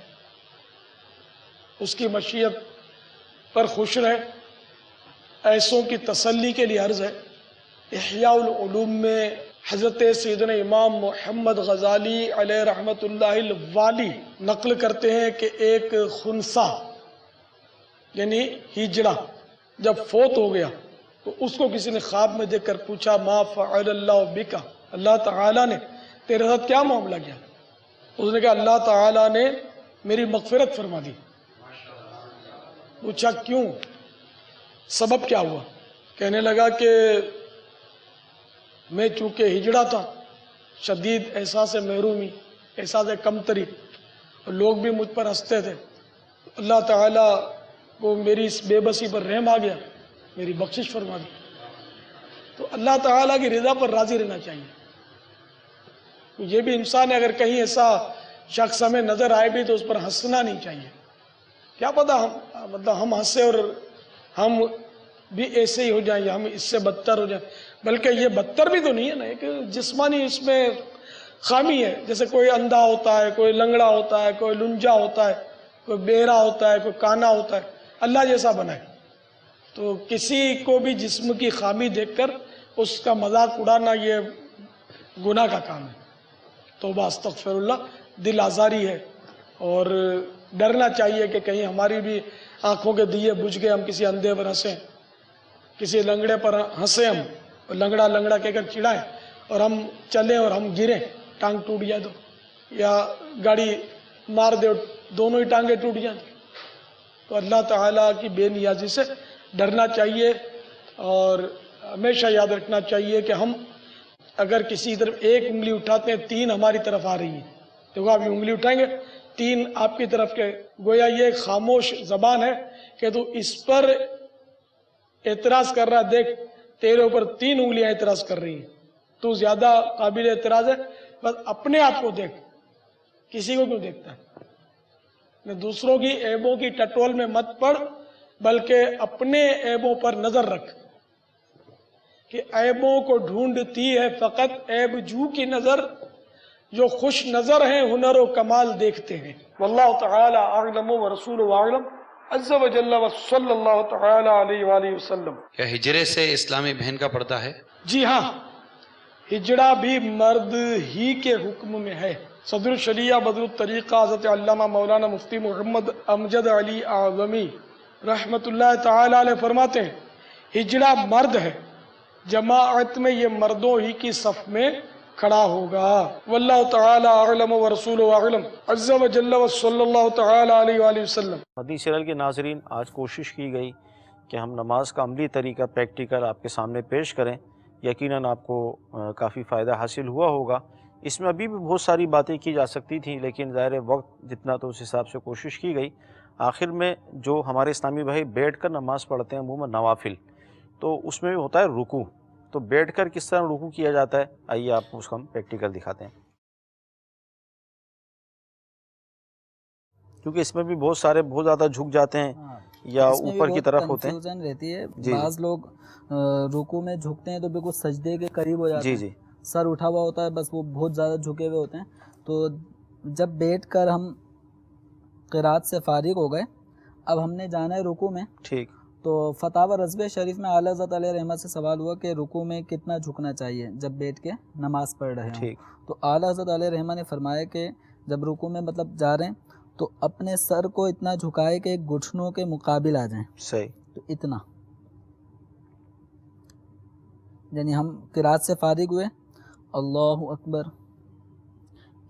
اس کی مشیت پر خوش رہے۔ ایسوں کی تسلی کے لیے عرض ہے، احیاء العلوم میں حضرت سیدنا امام محمد غزالی علیہ رحمۃ اللہ الوالی نقل کرتے ہیں کہ ایک خنثی یعنی ہجڑا جب فوت ہو گیا تو اس کو کسی نے خواب میں دیکھ کر پوچھا، ما فعل اللہ بکا، اللہ تعالیٰ نے تیرے ساتھ کیا معاملہ کیا؟ اس نے کہا اللہ تعالیٰ نے میری مغفرت فرما دی۔ پوچھا کیوں، سبب کیا ہوا؟ کہنے لگا کہ میں چونکہ ہجڑا تھا، شدید احساس محرومی، احساس کمتری، اور لوگ بھی مجھ پر ہنستے تھے، اللہ تعالیٰ کو میری اس بے بسی پر رحم آ گیا، میری بخشش فرما دی۔ تو اللہ تعالیٰ کی رضا پر راضی رہنا چاہیے۔ یہ بھی انسان ہے، اگر کہیں ایسا شخص ہمیں نظر آئے بھی تو اس پر ہنسنا نہیں چاہیے۔ کیا پتہ ہم ہنسے اور ہم بھی ایسے ہی ہو جائیں یا ہم اس سے بدتر ہو جائیں، بلکہ یہ بدتر بھی تو نہیں ہے نا، ایک جسمانی اس میں خامی ہے۔ جیسے کوئی اندھا ہوتا ہے، کوئی لنگڑا ہوتا ہے، کوئی لنجا ہوتا ہے، کوئی بہرا ہوتا ہے، کوئی کانا ہوتا ہے، اللہ جیسا بنائے۔ تو کسی کو بھی جسم کی خامی دیکھ کر اس کا مذاق اڑانا یہ گناہ کا کام ہے۔ توبہ استغفر اللہ، دل آزاری ہے، اور ڈرنا چاہیے کہ کہیں ہماری بھی آنکھوں کے دیے بجھ گئے، ہم کسی اندھے پر ہنسیں، کسی لنگڑے پر ہنسیں، ہم اور لنگڑا لنگڑا کہہ کر چڑھائیں، اور ہم چلیں اور ہم گریں، ٹانگ ٹوٹ جائے تو، یا گاڑی مار دے اور دونوں ہی ٹانگیں ٹوٹ جائیں۔ تو اللہ تعالیٰ کی بے نیازی سے ڈرنا چاہیے، اور ہمیشہ یاد رکھنا چاہیے کہ ہم اگر کسی طرف ایک انگلی اٹھاتے ہیں، تین ہماری طرف آ رہی ہیں۔ دیکھو آپ یہ انگلی اٹھائیں گے، تین آپ کی طرف کے، گویا یہ ایک خاموش زبان ہے کہ تو اس پر اعتراض کر رہا، دیکھ تیرے اوپر تین انگلیاں اعتراض کر رہی ہیں، تو زیادہ قابل اعتراض ہے، بس اپنے آپ کو دیکھ، کسی کو کیوں دیکھتا ہے؟ دوسروں کی عیبوں کی ٹٹول میں مت پڑ، بلکہ اپنے عیبوں پر نظر رکھ، کہ عیبوں کو ڈھونڈتی ہے فقط عیب جو کی نظر، جو خوش نظر ہیں ہنر و کمال دیکھتے ہیں۔ واللہ تعالی اعلم ورسولہ اعلم، عز و جل و صلی اللہ تعالی علیہ وآلہ وسلم۔ کیا ہجرے سے اسلامی بہن کا پردہ ہے؟ جی ہاں، ہجڑا بھی مرد ہی کے حکم میں ہے۔ صدر الشریعہ بدر الطریقہ حضرت علامہ مولانا مفتی محمد امجد علی اعظمی رحمت اللہ تعالی علیہ فرماتے ہیں، ہجڑا مرد ہے، جماعت میں یہ مردوں ہی کی صف میں کھڑا ہوگا۔ واللہ تعالی اعلم ورسولہ اعلم، عز و جل و صلی اللہ تعالی علیہ وآلہ وسلم۔ مدنی چینل کے ناظرین، آج کوشش کی گئی کہ ہم نماز کا عملی طریقہ پریکٹیکل آپ کے سامنے پیش کریں۔ یقیناً آپ کو کافی فائدہ حاصل ہوا ہوگا۔ اس میں ابھی بھی بہت ساری باتیں کی جا سکتی تھیں، لیکن ظاہر وقت جتنا تو اس حساب سے کوشش کی گئی۔ آخر میں جو ہمارے اسلامی بھائی بیٹھ کر نماز پڑھتے ہیں عموماً نوافل، تو اس میں بھی ہوتا ہے رکوع، تو بیٹھ کر کس طرح رکوع کیا جاتا ہے، آئیے آپ کو اس کا ہم پریکٹیکل دکھاتے ہیں، کیونکہ اس میں بھی بہت سارے بہت زیادہ جھک جاتے ہیں یا اوپر کی طرف ہوتے ہیں۔ کنفیوژن رہتی ہے، جی بعض لوگ رکوع میں جھکتے ہیں تو بالکل سجدے کے قریب ہو جاتے ہیں، جی سر اٹھا ہوا ہوتا ہے، بس وہ بہت زیادہ جھکے ہوئے ہوتے ہیں۔ تو جب بیٹھ کر ہم قرات سے فارغ ہو گئے، اب ہم نے جانا ہے رکوع میں، ٹھیک۔ تو فتاوی رضویہ شریف میں اعلیٰ حضرت علیہ رحمت سے سوال ہوا کہ رکوع میں کتنا جھکنا چاہیے جب بیٹھ کے نماز پڑھ رہے ہیں، تو اعلیٰ حضرت علیہ رحمت نے فرمایا کہ جب رکوع میں مطلب جا رہے ہیں تو اپنے سر کو اتنا جھکائے کہ گھٹنوں کے مقابل آ جائیں، صحیح، تو اتنا، یعنی ہم قرات سے فارغ ہوئے، اللہ اکبر،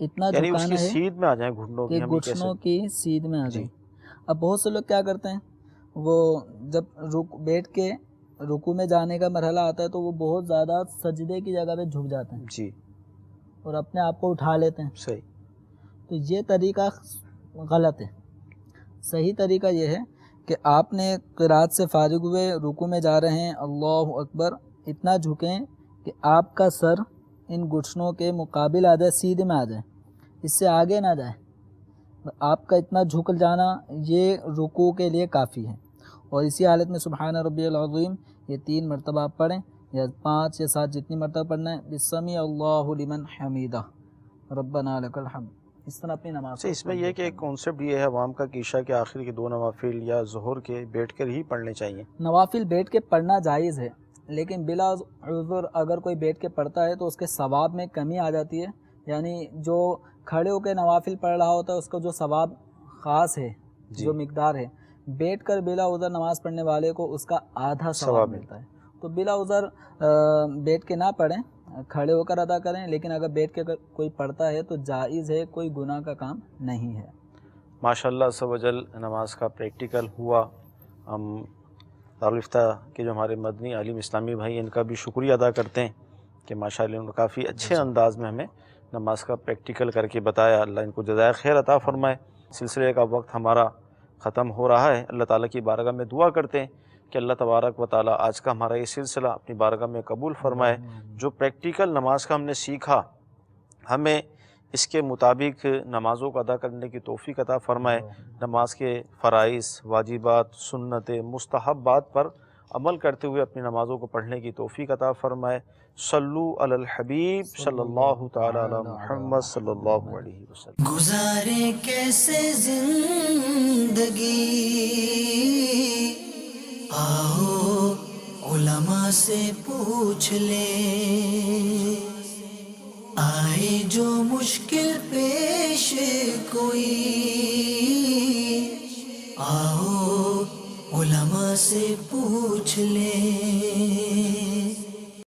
اتنا یعنی اس جھکانا کی ہے سیدھ میں آ جائیں گھٹنوں کی، کہ ہم یہ کہہ گھٹنوں سکتے کی سیدھ میں آ جی۔ جائیں۔ اب بہت سے لوگ کیا کرتے ہیں، وہ جب بیٹھ کے رکوع میں جانے کا مرحلہ آتا ہے تو وہ بہت زیادہ سجدے کی جگہ پہ جھک جاتے ہیں جی، اور اپنے آپ کو اٹھا لیتے ہیں، صحیح، تو یہ طریقہ غلط ہے۔ صحیح طریقہ یہ ہے کہ آپ نے قرات سے فارغ ہوئے، رکوع میں جا رہے ہیں، اللہ اکبر، اتنا جھکیں کہ آپ کا سر ان گھٹنوں کے مقابل آ جائے، سیدھے میں آ جائے، اس سے آگے نہ جائے۔ آپ کا اتنا جھک جانا یہ رکوع کے لیے کافی ہے، اور اسی حالت میں سبحان ربی العظیم یہ 3 مرتبہ آپ پڑھیں، یا 5 یا 7 جتنی مرتبہ پڑھنا ہے، بسمی اللہ لمن حمیدہ ربنا لک الحمد، اس طرح اپنی نماز اچھا، اس میں یہ کہ ایک کانسیپٹ یہ ہے عوام کا کہ عشاء کے آخر کے 2 نوافل یا ظہر کے بیٹھ کر ہی پڑھنے چاہیے۔ نوافل بیٹھ کے پڑھنا جائز ہے، لیکن بلا عذر اگر کوئی بیٹھ کے پڑھتا ہے تو اس کے ثواب میں کمی آ جاتی ہے، یعنی جو کھڑے ہو کے نوافل پڑھ رہا ہوتا ہے اس کا جو ثواب خاص ہے، جو مقدار ہے، بیٹھ کر بلا عذر نماز پڑھنے والے کو اس کا آدھا ثواب ملتا ہے۔ تو بلا عذر بیٹھ کے نہ پڑھیں، کھڑے ہو کر ادا کریں، لیکن اگر بیٹھ کے اگر کوئی پڑھتا ہے تو جائز ہے، کوئی گناہ کا کام نہیں ہے۔ ماشاءاللہ عز و جل نماز کا پریکٹیکل ہوا۔ ہم دارالفتہ کے جو ہمارے مدنی عالم اسلامی بھائی، ان کا بھی شکریہ ادا کرتے ہیں کہ ماشاءاللہ انہوں نے کافی اچھے انداز میں ہمیں نماز کا پریکٹیکل کر کے بتایا۔ اللہ ان کو جزائے خیر عطا فرمائے۔ سلسلے کا وقت ہمارا ختم ہو رہا ہے۔ اللہ تعالیٰ کی بارگاہ میں دعا کرتے ہیں کہ اللہ تبارک و تعالیٰ آج کا ہمارا یہ سلسلہ اپنی بارگاہ میں قبول فرمائے۔ جو پریکٹیکل نماز کا ہم نے سیکھا، ہمیں اس کے مطابق نمازوں کو ادا کرنے کی توفیق عطا فرمائے۔ نماز کے فرائض، واجبات، سنت، مستحبات پر عمل کرتے ہوئے اپنی نمازوں کو پڑھنے کی توفیق عطا فرمائے۔ صلو علی الحبیب صلی اللہ تعالی علی محمد صلی اللہ علیہ وسلم۔ گزارے کیسے زندگی، آؤ علماء سے پوچھ لیں، آئے جو مشکل پیش کوئی، آؤ علماء سے پوچھ لیں۔